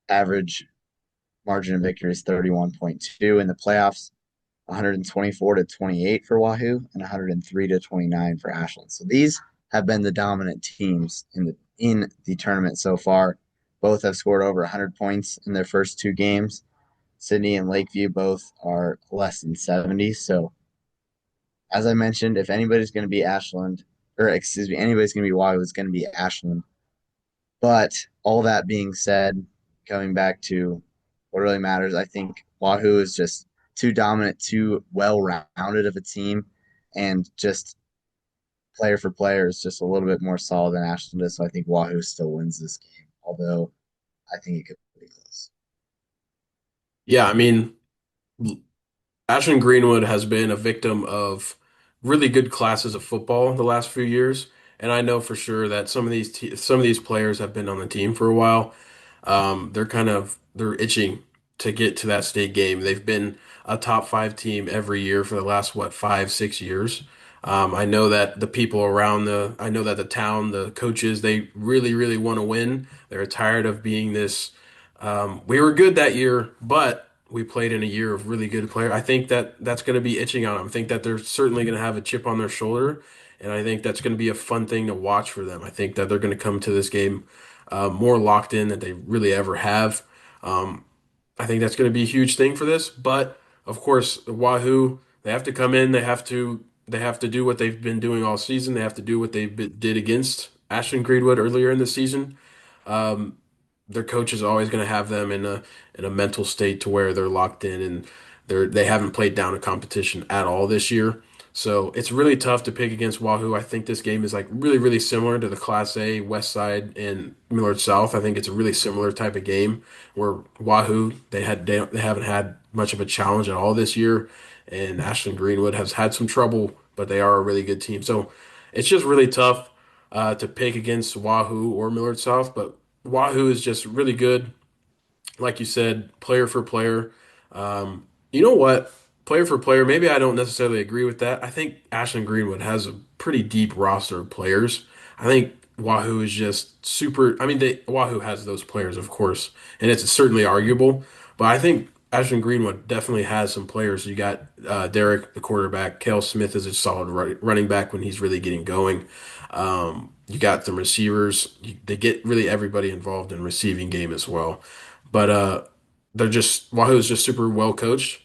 average margin of victory is 31.2 in the playoffs, 124 to 28 for Wahoo and 103 to 29 for Ashland. So these have been the dominant teams in the tournament so far. Both have scored over 100 points in their first two games. Sydney and Lakeview both are less than 70. So as I mentioned, if anybody's going to be Ashland, or excuse me, anybody's going to be Wahoo, it's going to be Ashland. But all that being said, coming back to what really matters, I think Wahoo is just too dominant, too well rounded of a team, and just player for player is just a little bit more solid than Ashland is. So I think Wahoo still wins this game, although I think it could be close. Yeah, I mean, Ashton Greenwood has been a victim of really good classes of football the last few years, and I know for sure that some of these players have been on the team for a while. They're itching to get to that state game. They've been a top five team every year for the last what 5, 6 years. I know that the town, the coaches, they really, really want to win. They're tired of being this. We were good that year, but we played in a year of really good player. I think that that's going to be itching on them. I think that they're certainly going to have a chip on their shoulder, and I think that's going to be a fun thing to watch for them. I think that they're going to come to this game more locked in than they really ever have. Um, I think that's going to be a huge thing for this. But of course, Wahoo, they have to come in. They have to do what they've been doing all season. They have to do what did against Ashton Greenwood earlier in the season. Um, their coach is always going to have them in a mental state to where they're locked in and they haven't played down a competition at all this year. So it's really tough to pick against Wahoo. I think this game is like really, really similar to the Class A, West Side, and Millard South. I think it's a really similar type of game where Wahoo they haven't had much of a challenge at all this year, and Ashland Greenwood has had some trouble, but they are a really good team. So it's just really tough to pick against Wahoo or Millard South, but Wahoo is just really good, like you said, player for player. You know what? Player for player, maybe I don't necessarily agree with that. I think Ashland Greenwood has a pretty deep roster of players. I think Wahoo is just super. I mean, Wahoo has those players, of course, and it's certainly arguable. But I think Ashland Greenwood definitely has some players. You got Derek, the quarterback. Kale Smith is a solid running back when he's really getting going. You got the receivers. They get really everybody involved in receiving game as well. But Wahoo is just super well coached.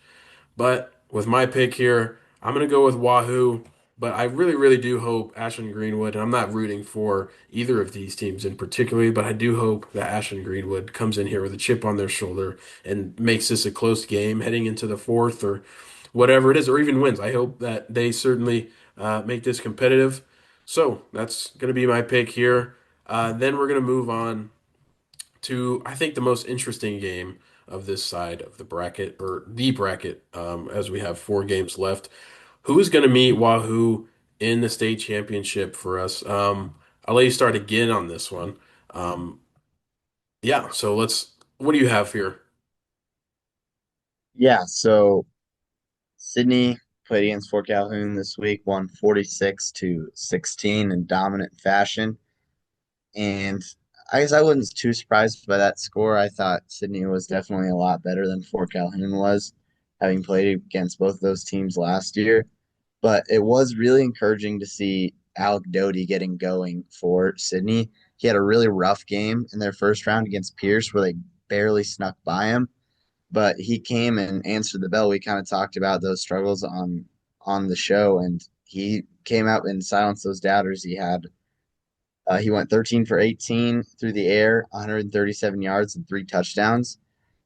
But with my pick here, I'm gonna go with Wahoo. But I really, really do hope Ashland Greenwood, and I'm not rooting for either of these teams in particular, but I do hope that Ashland Greenwood comes in here with a chip on their shoulder and makes this a close game heading into the fourth or whatever it is, or even wins. I hope that they certainly make this competitive. So that's going to be my pick here. Then we're going to move on to, I think, the most interesting game of this side of the bracket, or the bracket, as we have 4 games left. Who is going to meet Wahoo in the state championship for us? I'll let you start again on this one. Um, yeah, so what do you have here? Yeah, so Sydney played against Fort Calhoun this week, won 46-16 in dominant fashion. And I guess I wasn't too surprised by that score. I thought Sydney was definitely a lot better than Fort Calhoun was, having played against both of those teams last year. But it was really encouraging to see Alec Doty getting going for Sydney. He had a really rough game in their first round against Pierce where they barely snuck by him, but he came and answered the bell. We kind of talked about those struggles on the show, and he came out and silenced those doubters. He went 13 for 18 through the air, 137 yards and 3 touchdowns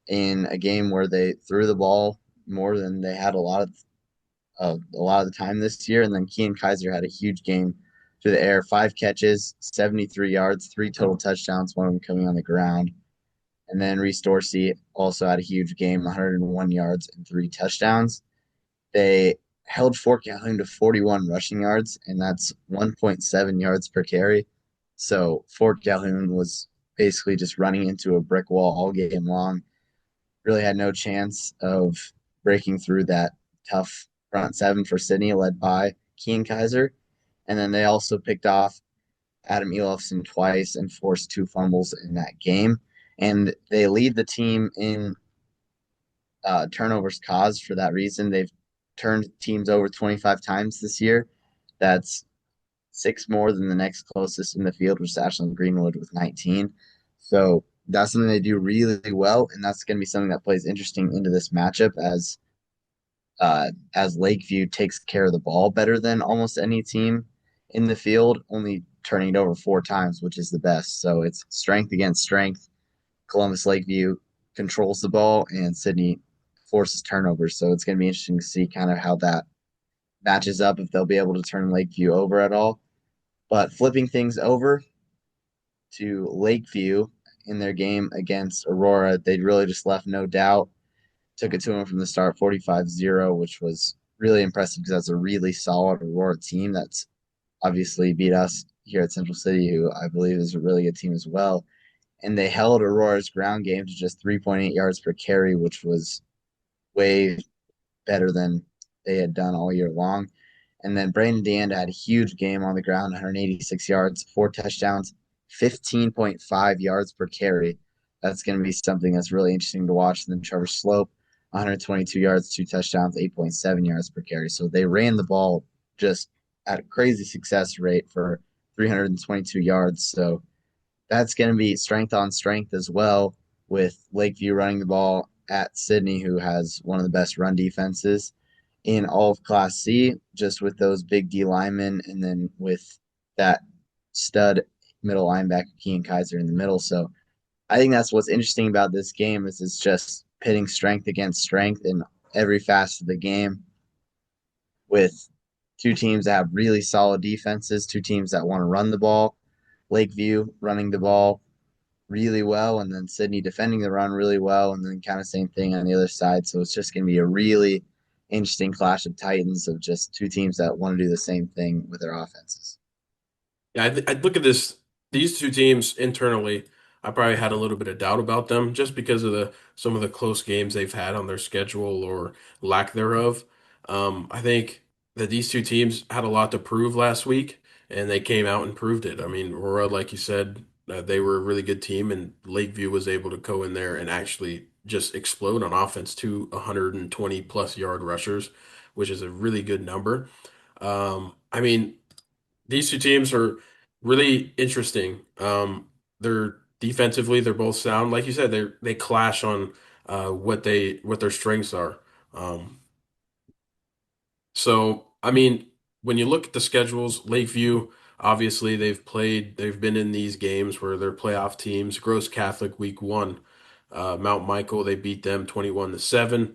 in a game where they threw the ball more than they had a lot of the time this year. And then Kean Kaiser had a huge game through the air, 5 catches, 73 yards, 3 total touchdowns, one of them coming on the ground. And then Reese Dorsey also had a huge game, 101 yards and 3 touchdowns. They held Fort Calhoun to 41 rushing yards, and that's 1.7 yards per carry. So Fort Calhoun was basically just running into a brick wall all game long. Really had no chance of breaking through that tough front seven for Sydney, led by Kean Kaiser. And then they also picked off Adam Elofsson twice and forced 2 fumbles in that game. And they lead the team in turnovers caused for that reason. They've turned teams over 25 times this year. That's 6 more than the next closest in the field, which is Ashland Greenwood with 19. So that's something they do really well, and that's going to be something that plays interesting into this matchup as Lakeview takes care of the ball better than almost any team in the field, only turning it over 4 times, which is the best. So it's strength against strength. Columbus Lakeview controls the ball, and Sydney forces turnovers. So it's going to be interesting to see kind of how that matches up, if they'll be able to turn Lakeview over at all. But flipping things over to Lakeview in their game against Aurora, they really just left no doubt. Took it to them from the start 45-0, which was really impressive because that's a really solid Aurora team that's obviously beat us here at Central City, who I believe is a really good team as well. And they held Aurora's ground game to just 3.8 yards per carry, which was way better than they had done all year long. And then Brandon DeAnda had a huge game on the ground, 186 yards, 4 touchdowns, 15.5 yards per carry. That's going to be something that's really interesting to watch. And then Trevor Slope, 122 yards, 2 touchdowns, 8.7 yards per carry. So they ran the ball just at a crazy success rate for 322 yards. So that's going to be strength on strength as well, with Lakeview running the ball at Sydney, who has one of the best run defenses in all of Class C, just with those big D linemen, and then with that stud middle linebacker Kean Kaiser in the middle. So I think that's what's interesting about this game is it's just pitting strength against strength in every facet of the game, with two teams that have really solid defenses, two teams that want to run the ball. Lakeview running the ball really well, and then Sydney defending the run really well, and then kind of same thing on the other side. So it's just going to be a really interesting clash of titans of just two teams that want to do the same thing with their offenses. Yeah, I look at these 2 teams internally. I probably had a little bit of doubt about them just because of the some of the close games they've had on their schedule or lack thereof. I think that these 2 teams had a lot to prove last week, and they came out and proved it. I mean, Aurora, like you said, they were a really good team, and Lakeview was able to go in there and actually just explode on offense to 120 plus yard rushers, which is a really good number. I mean, these 2 teams are really interesting. They're defensively, they're both sound. Like you said, they clash on what their strengths are. Um, so I mean, when you look at the schedules, Lakeview, obviously they've been in these games where they're playoff teams. Gross Catholic week 1, Mount Michael, they beat them 21-7.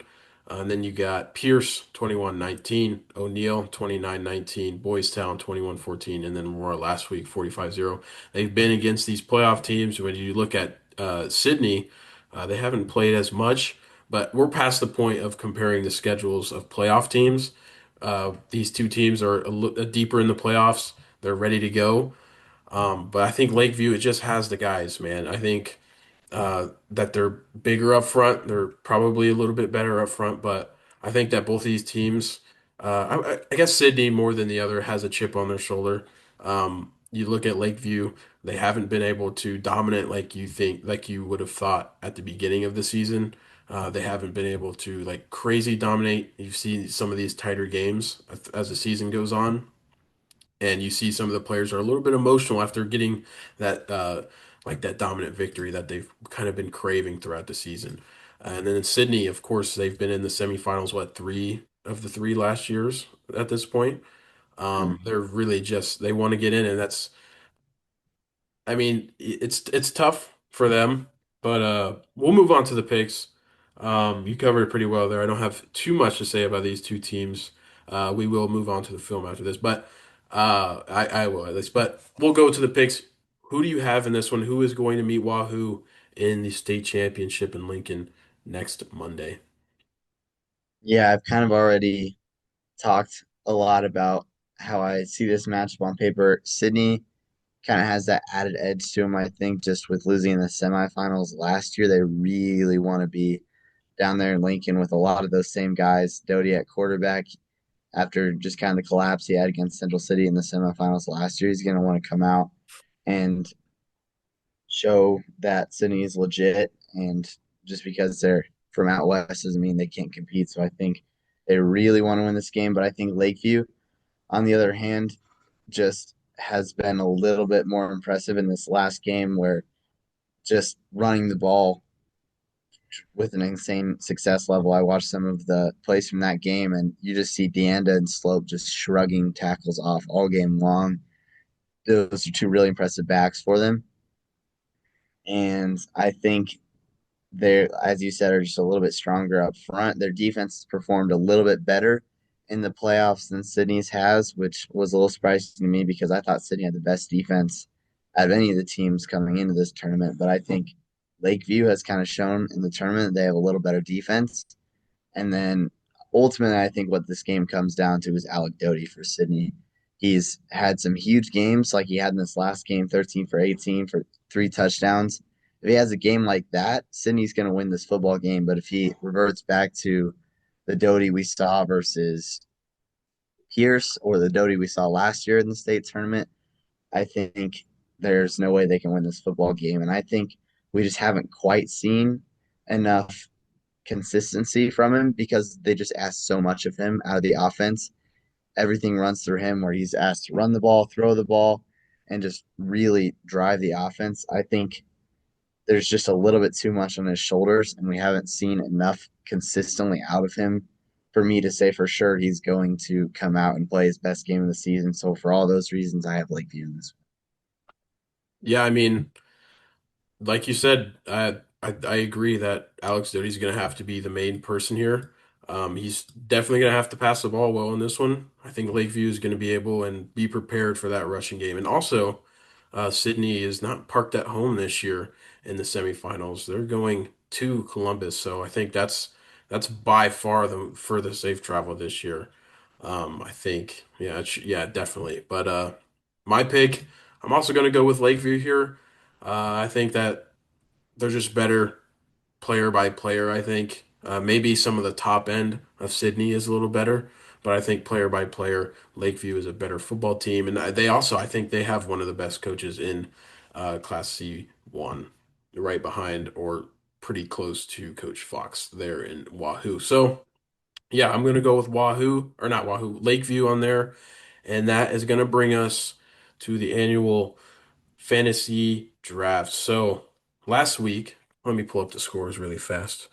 And then you got Pierce 21-19, O'Neill 29-19, Boys Town 21-14, and then more last week 45-0. They've been against these playoff teams. When you look at Sydney, they haven't played as much, but we're past the point of comparing the schedules of playoff teams. These two teams are deeper in the playoffs. They're ready to go. But I think Lakeview, it just has the guys, man. I think that they're bigger up front. They're probably a little bit better up front, but I think that both of these teams, I guess Sydney more than the other has a chip on their shoulder. You look at Lakeview, they haven't been able to dominate like you would have thought at the beginning of the season. They haven't been able to like crazy dominate. You see some of these tighter games as the season goes on, and you see some of the players are a little bit emotional after getting that like that dominant victory that they've kind of been craving throughout the season. And then in Sydney, of course, they've been in the semifinals, what, three of the three last years at this point. Mhm. They're really just they want to get in, and that's I mean, it's tough for them, but we'll move on to the picks. You covered it pretty well there. I don't have too much to say about these two teams. We will move on to the film after this, but I will at least. But we'll go to the picks. Who do you have in this one? Who is going to meet Wahoo in the state championship in Lincoln next Monday? Yeah, I've kind of already talked a lot about how I see this matchup on paper. Sydney kind of has that added edge to them, I think, just with losing in the semifinals last year. They really want to be down there in Lincoln with a lot of those same guys. Doty at quarterback, after just kind of the collapse he had against Central City in the semifinals last year, he's going to want to come out and show that Sydney is legit. And just because they're from out west doesn't mean they can't compete. So I think they really want to win this game. But I think Lakeview, on the other hand, just has been a little bit more impressive in this last game where just running the ball with an insane success level. I watched some of the plays from that game, and you just see Deanda and Slope just shrugging tackles off all game long. Those are two really impressive backs for them. And I think they're, as you said, are just a little bit stronger up front. Their defense has performed a little bit better in the playoffs than Sydney's has, which was a little surprising to me because I thought Sydney had the best defense out of any of the teams coming into this tournament. But I think Lakeview has kind of shown in the tournament that they have a little better defense. And then ultimately, I think what this game comes down to is Alec Doty for Sydney. He's had some huge games like he had in this last game, 13 for 18 for 3 touchdowns. If he has a game like that, Sydney's going to win this football game. But if he reverts back to the Doty we saw versus Pierce or the Doty we saw last year in the state tournament, I think there's no way they can win this football game. And I think we just haven't quite seen enough consistency from him because they just ask so much of him out of the offense. Everything runs through him where he's asked to run the ball, throw the ball, and just really drive the offense. I think there's just a little bit too much on his shoulders, and we haven't seen enough consistently out of him for me to say for sure he's going to come out and play his best game of the season. So for all those reasons, I have Lakeview in this. Yeah, I mean, like you said, I agree that Alex Doty's going to have to be the main person here. He's definitely going to have to pass the ball well in this one. I think Lakeview is going to be able and be prepared for that rushing game. And also, Sydney is not parked at home this year in the semifinals. They're going to Columbus, so I think that's by far the furthest they've traveled this year. I think, yeah, yeah, definitely. But my pick, I'm also going to go with Lakeview here. I think that they're just better player by player, I think. Maybe some of the top end of Sydney is a little better, but I think player by player, Lakeview is a better football team. And they also, I think they have one of the best coaches in Class C1, right behind or pretty close to Coach Fox there in Wahoo. So, yeah, I'm going to go with Wahoo, or not Wahoo, Lakeview on there. And that is going to bring us to the annual fantasy draft. So last week, let me pull up the scores really fast.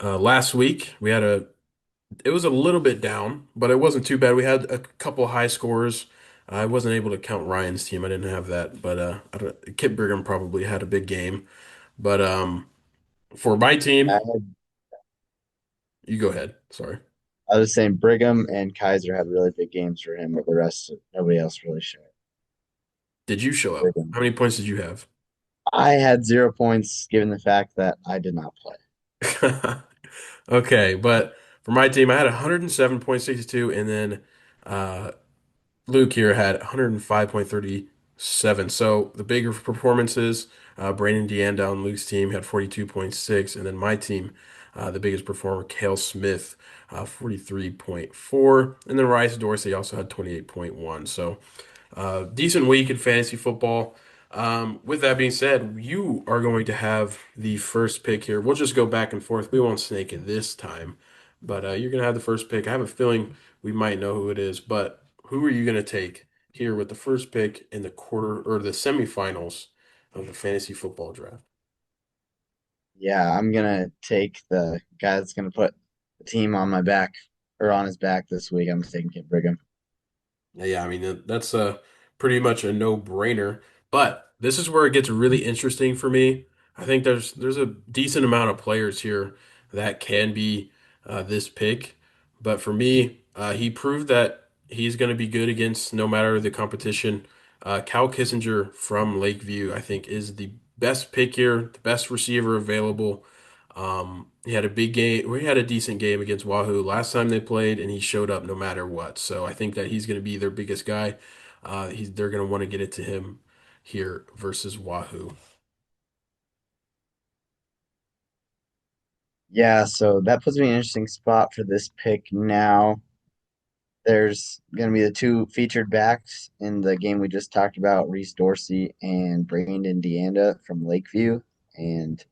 Last week we had it was a little bit down, but it wasn't too bad. We had a couple high scores. I wasn't able to count Ryan's team. I didn't have that, but I don't, Kip Brigham probably had a big game. But for my team, I You go ahead. Sorry. I was saying Brigham and Kaiser had really big games for him, but the rest, nobody else really showed. Did you show up? Brigham. How many points did you have? I had 0 points given the fact that I did not play. Okay, but for my team, I had 107.62, and then uh, Luke here had 105.37. So the bigger performances, Brandon Deanda on Luke's team had 42.6, and then my team, the biggest performer, Kale Smith, 43.4, and then Rice Dorsey also had 28.1. So decent week in fantasy football. With that being said, you are going to have the first pick here. We'll just go back and forth. We won't snake it this time, but you're going to have the first pick. I have a feeling we might know who it is, but who are you going to take here with the first pick in the quarter or the semifinals of the fantasy football draft? Yeah, I'm gonna take the guy that's gonna put the team on my back or on his back this week. I'm taking Kid Brigham. Yeah, I mean that's pretty much a no-brainer. But this is where it gets really interesting for me. I think there's a decent amount of players here that can be this pick. But for me, he proved that he's going to be good against no matter the competition. Cal Kissinger from Lakeview, I think, is the best pick here, the best receiver available. He had a big game. Well, he had a decent game against Wahoo last time they played, and he showed up no matter what. So I think that he's going to be their biggest guy. They're going to want to get it to him here versus Wahoo. Yeah, so that puts me in an interesting spot for this pick now. There's gonna be the two featured backs in the game we just talked about, Reese Dorsey and Brandon Deanda from Lakeview, and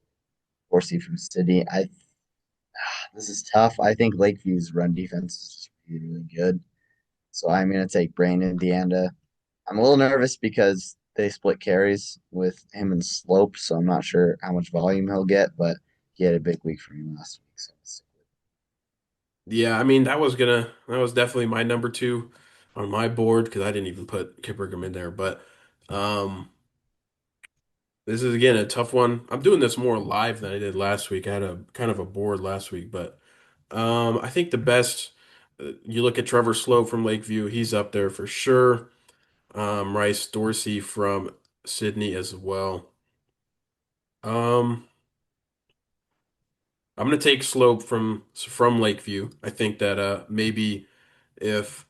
Dorsey from Sydney. This is tough. I think Lakeview's run defense is just really, really good. So I'm gonna take Brandon Deanda. I'm a little nervous because they split carries with him and Slope, so I'm not sure how much volume he'll get, but he had a big week for me last week. So Yeah, I mean that was definitely my number two on my board because I didn't even put Kippergam in there. But um, this is again a tough one. I'm doing this more live than I did last week. I had a kind of a board last week, but I think the best. You look at Trevor Slope from Lakeview; he's up there for sure. Rice Dorsey from Sydney as well. Um, I'm gonna take Slope from Lakeview. I think that maybe if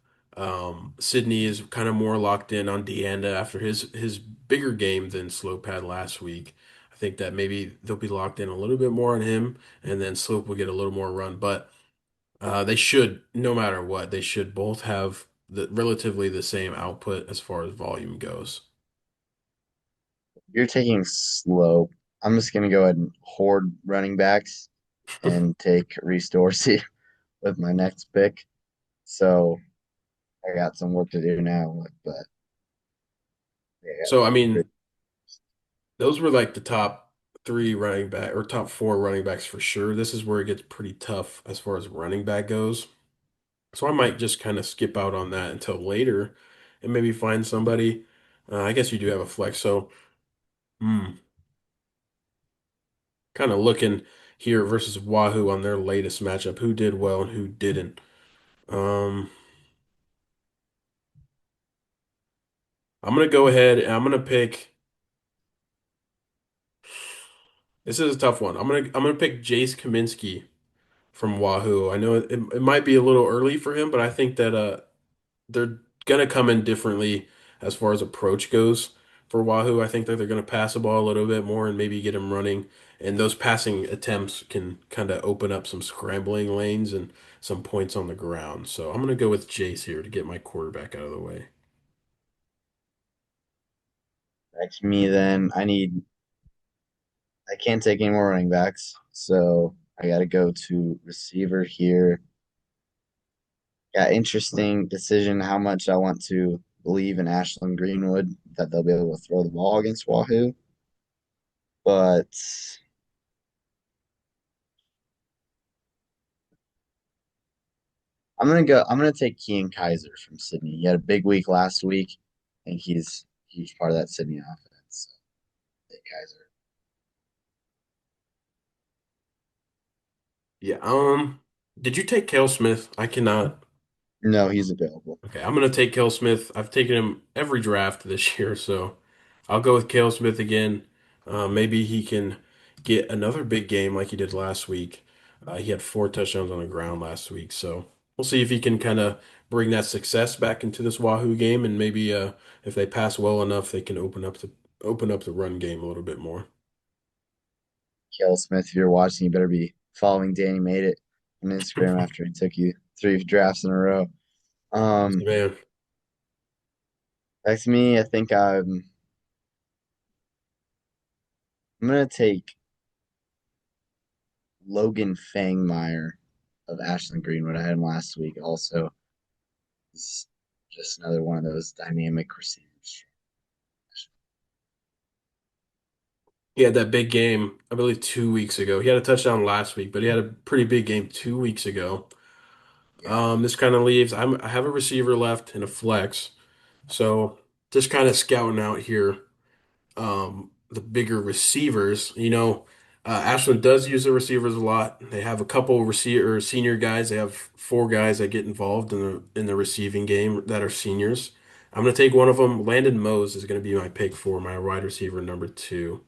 Sydney is kind of more locked in on Deanda after his bigger game than Slope had last week, I think that maybe they'll be locked in a little bit more on him, and then Slope will get a little more run. But they should, no matter what, they should both have relatively the same output as far as volume goes. you're taking Slope. I'm just gonna go ahead and hoard running backs and take Reese Dorsey with my next pick. So I got some work to do now, but yeah, I So I got mean, those were like the top three running back or top four running backs for sure. This is where it gets pretty tough as far as running back goes. So I might just kind of skip out on that until later and maybe find somebody. I guess you do have a flex. So kind of looking here versus Wahoo on their latest matchup, who did well and who didn't. Um, I'm gonna go ahead and I'm gonna pick. This is a tough one. I'm gonna pick Jace Kaminsky from Wahoo. I know it might be a little early for him, but I think that they're gonna come in differently as far as approach goes for Wahoo. I think that they're gonna pass the ball a little bit more and maybe get him running, and those passing attempts can kind of open up some scrambling lanes and some points on the ground. So I'm gonna go with Jace here to get my quarterback out of the way. back to me then. I can't take any more running backs, so I got to go to receiver here. Yeah, interesting decision how much I want to believe in Ashland Greenwood that they'll be able to throw the ball against Wahoo. But I'm gonna take Kean Kaiser from Sydney. He had a big week last week. I think he's a huge part of that Sydney offense. So take Kaiser. Yeah. Did you take Cale Smith? I cannot. No, he's available. Okay, I'm gonna take Cale Smith. I've taken him every draft this year, so I'll go with Cale Smith again. Maybe he can get another big game like he did last week. He had 4 touchdowns on the ground last week, so we'll see if he can kind of bring that success back into this Wahoo game, and maybe if they pass well enough, they can open up the run game a little bit more. Kale Smith, if you're watching, you better be following Danny Made It on Instagram after he took you 3 drafts in a row. He's the Um, man. Back to me, I think I'm gonna take Logan Fangmeyer of Ashland Greenwood. I had him last week. Also, he's just another one of those dynamic receivers. He had that big game, I believe, 2 weeks ago. He had a touchdown last week, but he had a pretty big game 2 weeks ago. Yeah, This kind of leaves. I have a receiver left and a flex, so just kind of scouting out here. The bigger receivers. Ashland does use the receivers a lot. They have a couple receiver senior guys. They have 4 guys that get involved in the receiving game that are seniors. I'm gonna take one of them. Landon Mose is gonna be my pick for my wide receiver number 2.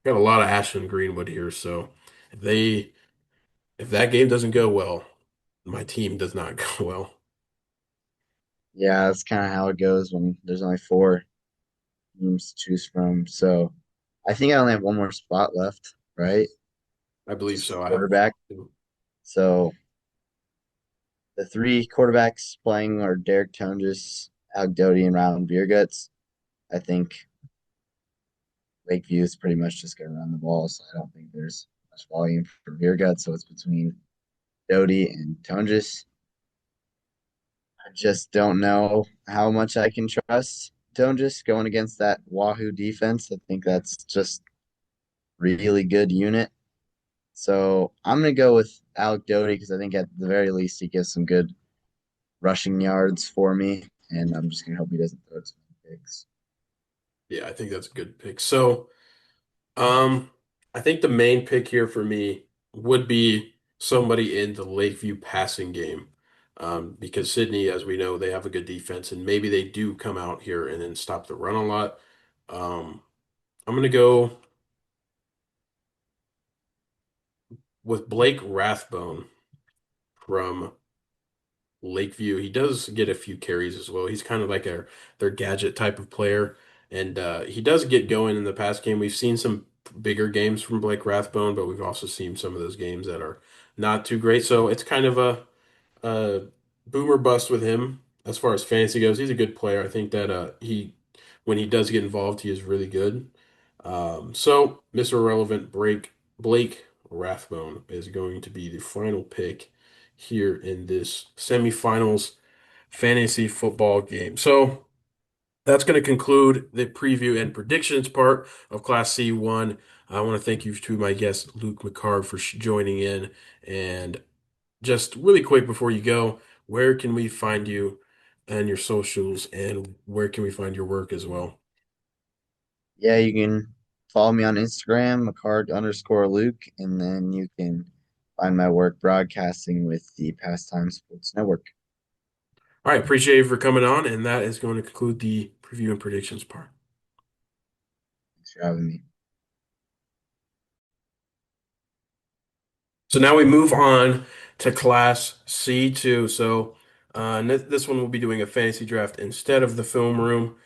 Got a lot of Ashland Greenwood here, so if they if that game doesn't go well, my team does not go well. yeah, that's kind of how it goes when there's only 4 teams to choose from. So I think I only have one more spot left, right? I believe Just so. I have quarterback. So the 3 quarterbacks playing are Derek Tonjes, Alec Doty, and Rylan Beerguts. I think Lakeview is pretty much just going to run the ball, so I don't think there's much volume for Beerguts. So it's between Doty and Tonjes. I just don't know how much I can trust Tonjes going against that Wahoo defense. I think that's just really good unit. So I'm going to go with Alec Doty because I think at the very least he gives some good rushing yards for me, and I'm just gonna hope he doesn't throw too many picks. Yeah, I think that's a good pick. So. Um, I think the main pick here for me would be somebody in the Lakeview passing game. Because Sydney, as we know, they have a good defense, and maybe they do come out here and then stop the run a lot. Um, I'm gonna go with Blake Rathbone from Lakeview. He does get a few carries as well. He's kind of like their gadget type of player, and he does get going in the pass game. We've seen some bigger games from Blake Rathbone, but we've also seen some of those games that are not too great. So it's kind of a boomer bust with him as far as fantasy goes. He's a good player. I think that when he does get involved, he is really good. So Mr. Irrelevant Blake Rathbone is going to be the final pick here in this semifinals fantasy football game. So that's going to conclude the preview and predictions part of Class C1. I want to thank you to my guest Luke McCarg for joining in. And just really quick before you go, where can we find you and your socials, and where can we find your work as well? Yeah, you can follow me on Instagram, Mchargue_Luke, and then you can find my work broadcasting with the Pastime Sports Network. All right, appreciate you for coming on, and that is going to conclude the preview and predictions part. Thanks for having me. So now we move on to Class C2. So this one will be doing a fantasy draft instead of the film room,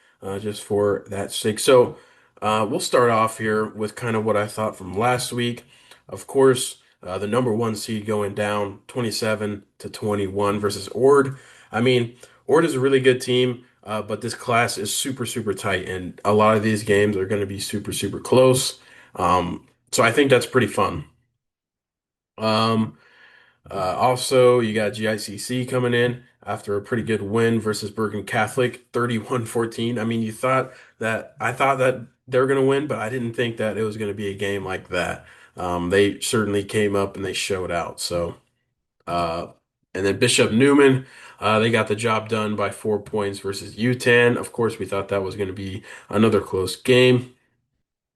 just for that sake. So we'll start off here with kind of what I thought from last week. Of course, the number one seed going down 27-21 versus Ord. I mean, Ord is a really good team, but this class is super, super tight, and a lot of these games are going to be super, super close. So I think that's pretty fun. Um, Also, you got GICC coming in after a pretty good win versus Bergen Catholic, 31-14. I mean, I thought that they were going to win, but I didn't think that it was going to be a game like that. They certainly came up and they showed out. So, uh, and then Bishop Newman, they got the job done by 4 points versus UTAN. Of course, we thought that was going to be another close game.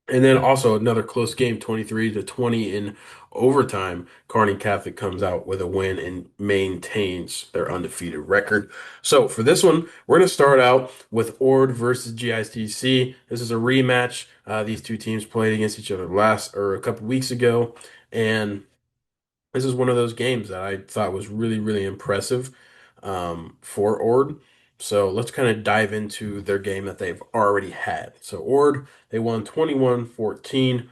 And then also another close game, 23-20 in overtime. Kearney Catholic comes out with a win and maintains their undefeated record. So for this one, we're going to start out with Ord versus GICC. This is a rematch. These two teams played against each other last or a couple weeks ago, and this is one of those games that I thought was really, really impressive for Ord. So let's kind of dive into their game that they've already had. So Ord, they won 21-14,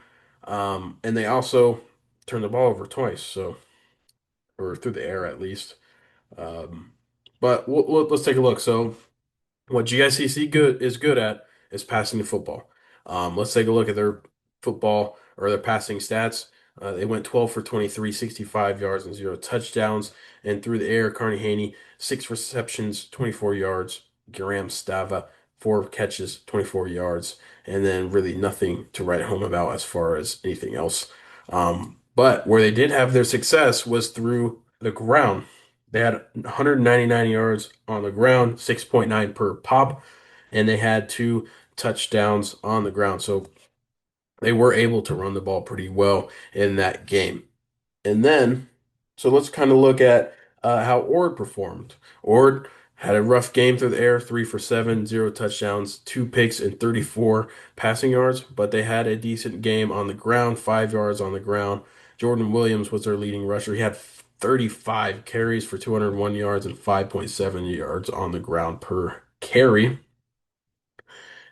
and they also turned the ball over twice, so or through the air at least. Um, but let's take a look. So what GICC good at is passing the football. Let's take a look at their football or their passing stats. They went 12 for 23, 65 yards and zero touchdowns. And through the air, Carney Haney, six receptions, 24 yards. Graham Stava, four catches, 24 yards. And then really nothing to write home about as far as anything else. But where they did have their success was through the ground. They had 199 yards on the ground, 6.9 per pop, and they had two touchdowns on the ground. So they were able to run the ball pretty well in that game. And then, so let's kind of look at how Ord performed. Ord had a rough game through the air, 3 for 7, zero touchdowns, two picks, and 34 passing yards, but they had a decent game on the ground, 5 yards on the ground. Jordan Williams was their leading rusher. He had 35 carries for 201 yards and 5.7 yards on the ground per carry.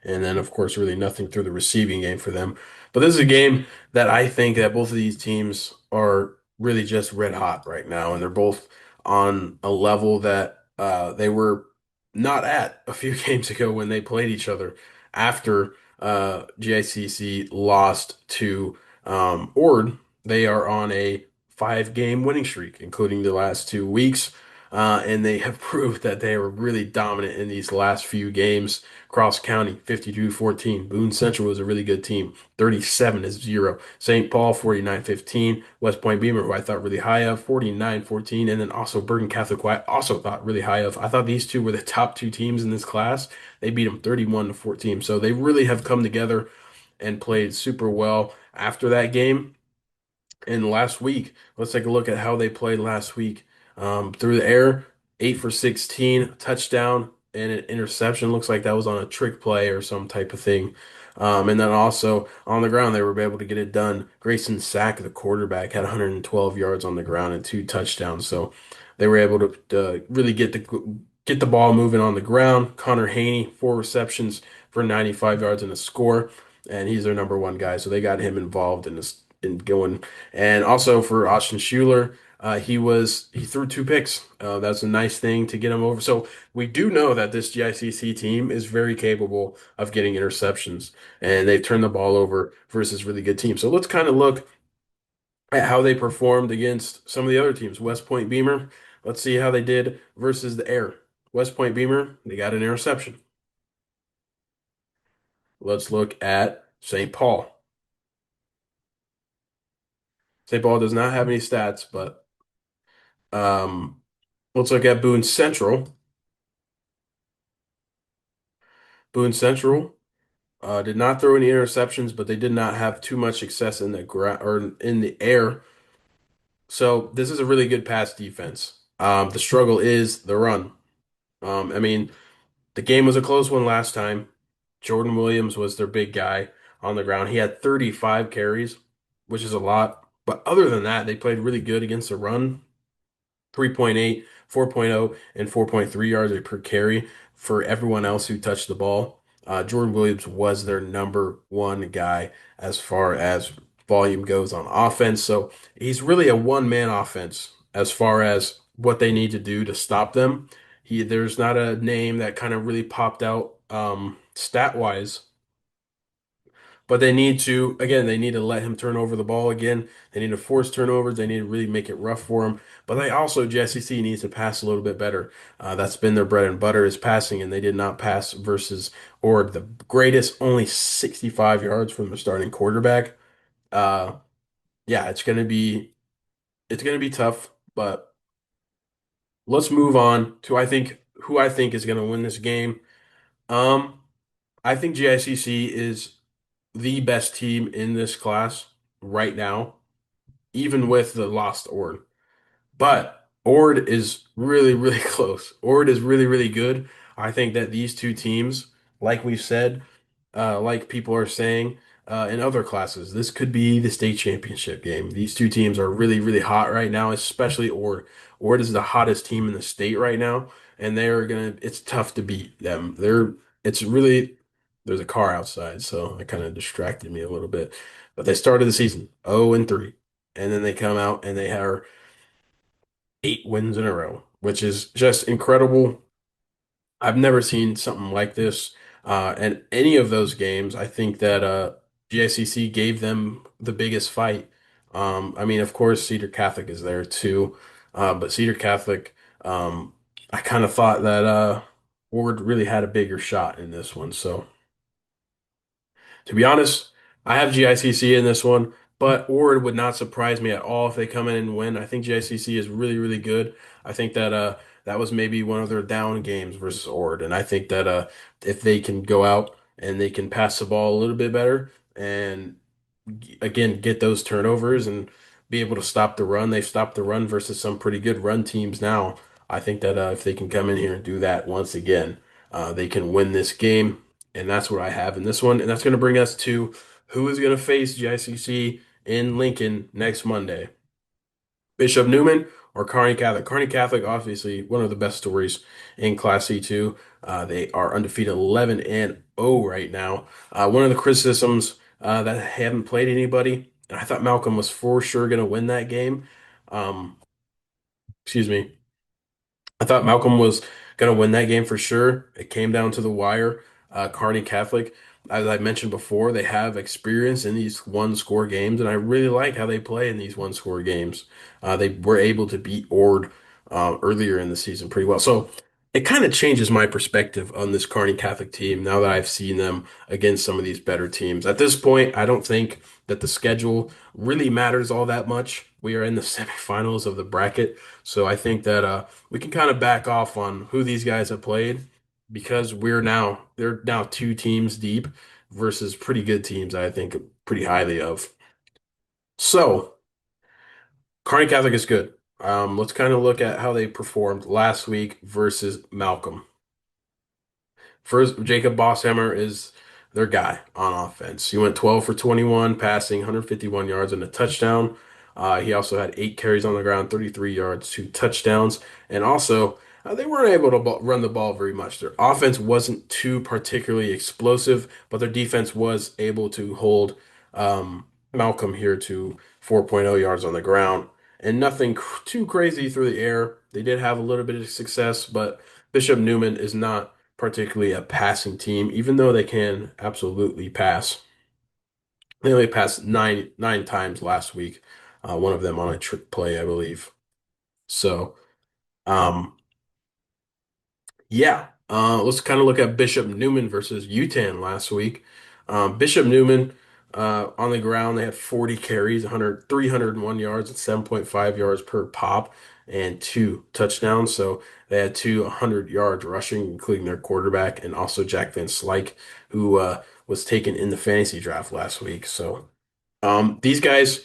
And then, of course, really nothing through the receiving game for them. But this is a game that I think that both of these teams are really just red hot right now, and they're both on a level that they were not at a few games ago when they played each other after GICC lost to Ord. They are on a 5 game winning streak, including the last 2 weeks. And they have proved that they are really dominant in these last few games. Cross County 52-14. Boone Central was a really good team. 37-0. St. Paul 49-15. West Point Beamer, who I thought really high of, 49-14. And then also Bergen Catholic, who I also thought really high of. I thought these two were the top two teams in this class. They beat them 31-14. So they really have come together and played super well after that game. And last week, let's take a look at how they played last week. Through the air, 8 for 16, touchdown, and an interception. Looks like that was on a trick play or some type of thing. And then also on the ground, they were able to get it done. Grayson Sack, the quarterback, had 112 yards on the ground and two touchdowns. So they were able to really get the ball moving on the ground. Connor Haney, four receptions for 95 yards and a score, and he's their number one guy. So they got him involved in this in going. And also for Austin Schuler, he threw two picks. That's a nice thing to get him over. So we do know that this GICC team is very capable of getting interceptions, and they've turned the ball over versus really good teams. So let's kind of look at how they performed against some of the other teams. West Point Beamer, let's see how they did versus the Air. West Point Beamer, they got an interception. Let's look at St. Paul. St. Paul does not have any stats, but um, let's look at Boone Central. Boone Central did not throw any interceptions, but they did not have too much success in the ground or in the air. So this is a really good pass defense. The struggle is the run. I mean, the game was a close one last time. Jordan Williams was their big guy on the ground. He had 35 carries, which is a lot. But other than that, they played really good against the run. 3.8, 4.0, and 4.3 yards per carry for everyone else who touched the ball. Jordan Williams was their number one guy as far as volume goes on offense. So he's really a one-man offense as far as what they need to do to stop them. There's not a name that kind of really popped out stat-wise, but they need to, again, they need to let him turn over the ball again. They need to force turnovers. They need to really make it rough for him. But they also, JSCC needs to pass a little bit better. That's been their bread and butter is passing, and they did not pass versus Org, the greatest, only 65 yards from the starting quarterback. Uh, yeah, it's gonna be tough, but let's move on to who I think is gonna win this game. Um, I think GICC is. the best team in this class right now, even with the lost Ord. But Ord is really, really close. Ord is really, really good. I think that these two teams, like we've said, like people are saying in other classes, this could be the state championship game. These two teams are really, really hot right now, especially Ord. Ord is the hottest team in the state right now, and it's tough to beat them. It's really, there's a car outside, so it kind of distracted me a little bit. But they started the season 0-3, and then they come out and they are 8 wins in a row, which is just incredible. I've never seen something like this. And any of those games, I think that GICC gave them the biggest fight. I mean, of course, Cedar Catholic is there too. But Cedar Catholic, I kind of thought that Ward really had a bigger shot in this one. So to be honest, I have GICC in this one, but Ord would not surprise me at all if they come in and win. I think GICC is really, really good. I think that that was maybe one of their down games versus Ord, and I think that if they can go out and they can pass the ball a little bit better and again get those turnovers and be able to stop the run. They've stopped the run versus some pretty good run teams now. I think that if they can come in here and do that once again, they can win this game, and that's what I have in this one. And that's going to bring us to who is going to face GICC in Lincoln next Monday. Bishop Newman or Kearney Catholic. Kearney Catholic, obviously, one of the best stories in Class C2. They are undefeated 11-0 right now. One of the criticisms that they haven't played anybody, and I thought Malcolm was for sure going to win that game. Um, excuse me. I thought Malcolm was going to win that game for sure. It came down to the wire. Kearney Catholic, as I mentioned before, they have experience in these one-score games, and I really like how they play in these one-score games. They were able to beat Ord earlier in the season pretty well. So it kind of changes my perspective on this Kearney Catholic team now that I've seen them against some of these better teams. At this point, I don't think that the schedule really matters all that much. We are in the semifinals of the bracket, so I think that we can kind of back off on who these guys have played because they're now two teams deep versus pretty good teams I think pretty highly of. So Kearney Catholic is good. Let's kind of look at how they performed last week versus Malcolm. First, Jacob Bosshammer is their guy on offense. He went 12 for 21, passing 151 yards and a touchdown. He also had 8 carries on the ground, 33 yards, 2 touchdowns. And also, they weren't able to run the ball very much. Their offense wasn't too particularly explosive, but their defense was able to hold Malcolm here to 4.0 yards on the ground and nothing too crazy through the air. They did have a little bit of success, but Bishop Newman is not particularly a passing team, even though they can absolutely pass. They only passed nine times last week, one of them on a trick play, I believe. So, um, yeah, let's kind of look at Bishop Newman versus UTAN last week. Bishop Newman on the ground, they had 40 carries, 301 yards, and 7.5 yards per pop, and 2 touchdowns. So they had 200 yards rushing, including their quarterback and also Jack Van Slyke, who was taken in the fantasy draft last week. So these guys.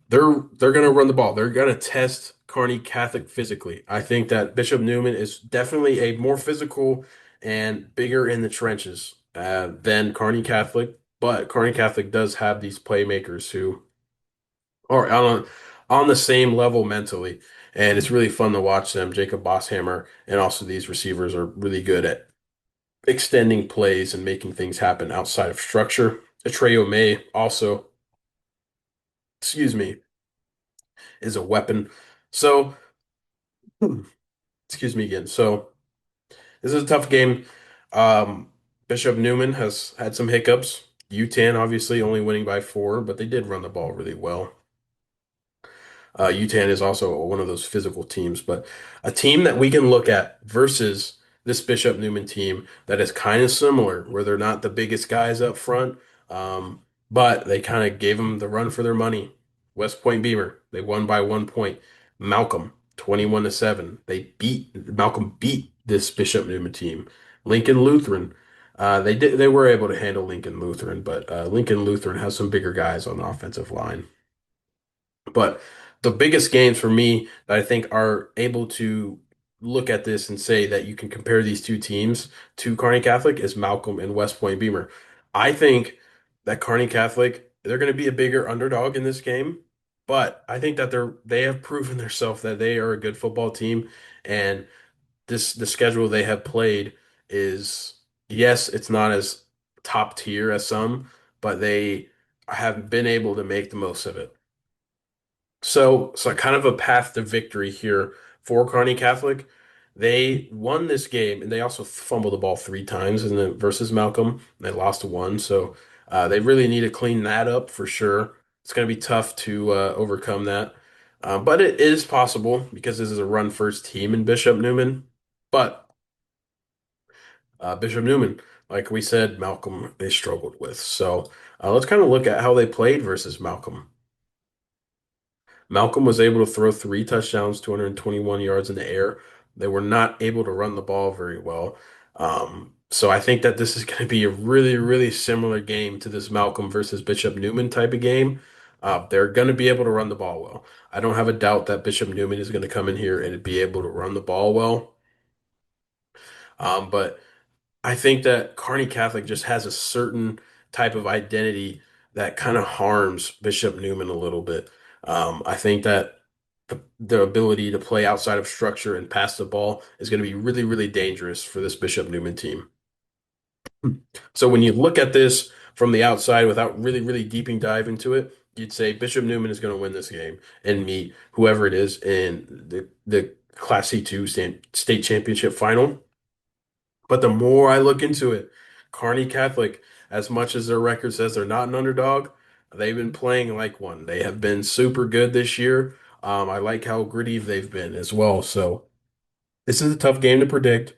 They're going to run the ball. They're going to test Kearney Catholic physically. I think that Bishop Newman is definitely a more physical and bigger in the trenches than Kearney Catholic, but Kearney Catholic does have these playmakers who are on the same level mentally, and it's really fun to watch them. Jacob Bosshammer and also these receivers are really good at extending plays and making things happen outside of structure. Atreyo May also, excuse me, is a weapon. So, excuse me again. So, this is a tough game. Um, Bishop Newman has had some hiccups. UTAN obviously only winning by 4, but they did run the ball really well. UTAN is also one of those physical teams, but a team that we can look at versus this Bishop Newman team that is kind of similar, where they're not the biggest guys up front, but they kind of gave them the run for their money. West Point Beamer, they won by 1 point. Malcolm, 21-7. Malcolm beat this Bishop Newman team. Lincoln Lutheran, they were able to handle Lincoln Lutheran, but Lincoln Lutheran has some bigger guys on the offensive line. But the biggest games for me that I think are able to look at this and say that you can compare these two teams to Kearney Catholic is Malcolm and West Point Beamer. I think that Kearney Catholic, they're going to be a bigger underdog in this game, but I think that they have proven themselves that they are a good football team, and the schedule they have played is, yes, it's not as top tier as some, but they have been able to make the most of it. So kind of a path to victory here for Kearney Catholic. They won this game, and they also fumbled the ball three times in the versus Malcolm. They lost one, so they really need to clean that up for sure. It's going to be tough to overcome that, but it is possible because this is a run first team in Bishop Newman. But Bishop Newman, like we said, Malcolm they struggled with. So let's kind of look at how they played versus Malcolm. Malcolm was able to throw three touchdowns, 221 yards in the air. They were not able to run the ball very well. So I think that this is going to be a really, really similar game to this Malcolm versus Bishop Newman type of game. They're going to be able to run the ball well. I don't have a doubt that Bishop Newman is going to come in here and be able to run the ball well. But I think that Kearney Catholic just has a certain type of identity that kind of harms Bishop Newman a little bit. I think that the ability to play outside of structure and pass the ball is going to be really, really dangerous for this Bishop Newman team. So when you look at this from the outside without really, really deeping dive into it, you'd say Bishop Newman is going to win this game and meet whoever it is in the Class C2 state championship final. But the more I look into it, Kearney Catholic, as much as their record says they're not an underdog, they've been playing like one. They have been super good this year. I like how gritty they've been as well. So this is a tough game to predict,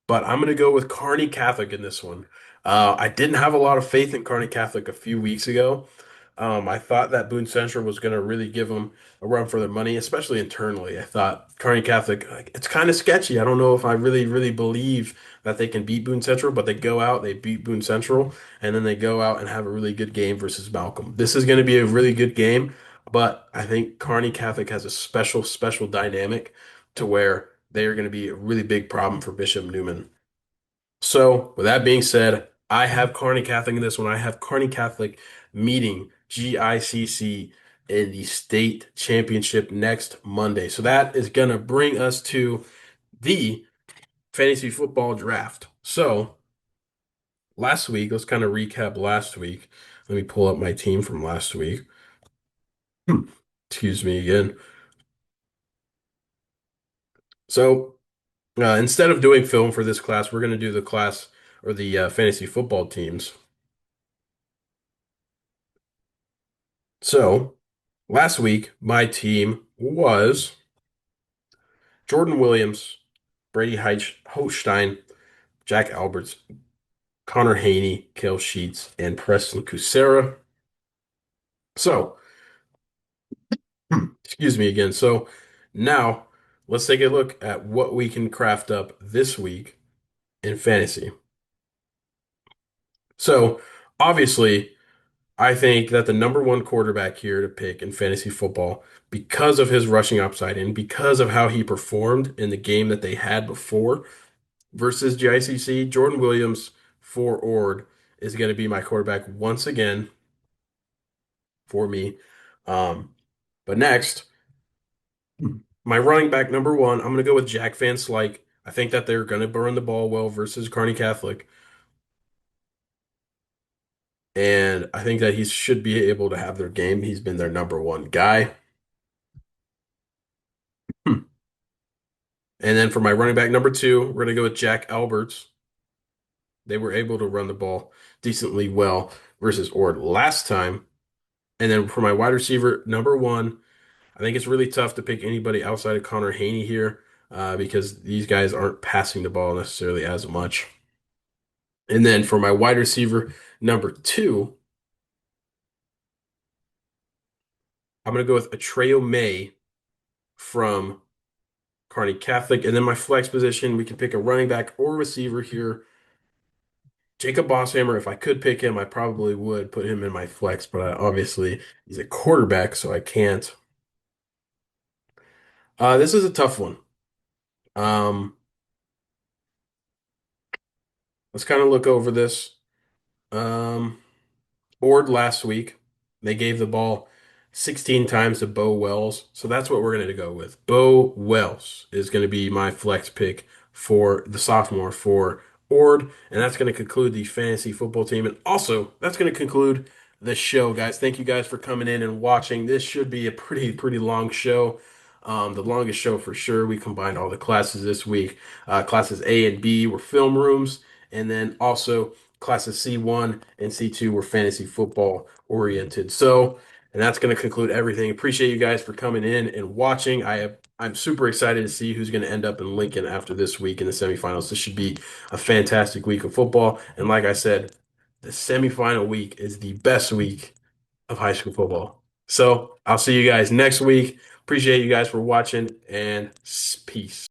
but I'm going to go with Kearney Catholic in this one. I didn't have a lot of faith in Kearney Catholic a few weeks ago. I thought that Boone Central was going to really give them a run for their money, especially internally. I thought Kearney Catholic, like, it's kind of sketchy. I don't know if I really, really believe that they can beat Boone Central, but they go out, they beat Boone Central, and then they go out and have a really good game versus Malcolm. This is going to be a really good game, but I think Kearney Catholic has a special, special dynamic to where they are going to be a really big problem for Bishop Newman. So, with that being said, I have Kearney Catholic in this one. I have Kearney Catholic meeting GICC in the state championship next Monday. So that is going to bring us to the fantasy football draft. So, last week, let's kind of recap last week. Let me pull up my team from last week. Excuse me again. So, instead of doing film for this class, we're going to do the class or the fantasy football teams. So, last week, my team was Jordan Williams, Brady Holstein, Jack Alberts, Connor Haney, Kale Sheets, and Preston Kusera. So, excuse me again. So, now let's take a look at what we can craft up this week in fantasy. So, obviously, I think that the number one quarterback here to pick in fantasy football, because of his rushing upside and because of how he performed in the game that they had before versus GICC, Jordan Williams for Ord is going to be my quarterback once again for me. Um, but next, my running back number one, I'm going to go with Jack Van Slyke. I think that they're going to burn the ball well versus Kearney Catholic. And I think that he should be able to have their game. He's been their number one guy. And then for my running back number two, we're going to go with Jack Alberts. They were able to run the ball decently well versus Ord last time. And then for my wide receiver number one, I think it's really tough to pick anybody outside of Connor Haney here because these guys aren't passing the ball necessarily as much. And then for my wide receiver number two, I'm going to go with Atreo May from Kearney Catholic. And then my flex position, we can pick a running back or receiver here. Jacob Bosshammer, if I could pick him, I probably would put him in my flex, but obviously he's a quarterback, so I can't. This is a tough one. Um, let's kind of look over this. Um, Ord last week, they gave the ball 16 times to Bo Wells. So that's what we're going to go with. Bo Wells is going to be my flex pick for the sophomore for Ord. And that's going to conclude the fantasy football team. And also, that's going to conclude the show, guys. Thank you guys for coming in and watching. This should be a pretty long show. The longest show for sure. We combined all the classes this week. Classes A and B were film rooms. And then also classes C1 and C2 were fantasy football oriented. So, and that's going to conclude everything. Appreciate you guys for coming in and watching. I'm super excited to see who's going to end up in Lincoln after this week in the semifinals. This should be a fantastic week of football. And like I said, the semifinal week is the best week of high school football. So, I'll see you guys next week. Appreciate you guys for watching and peace.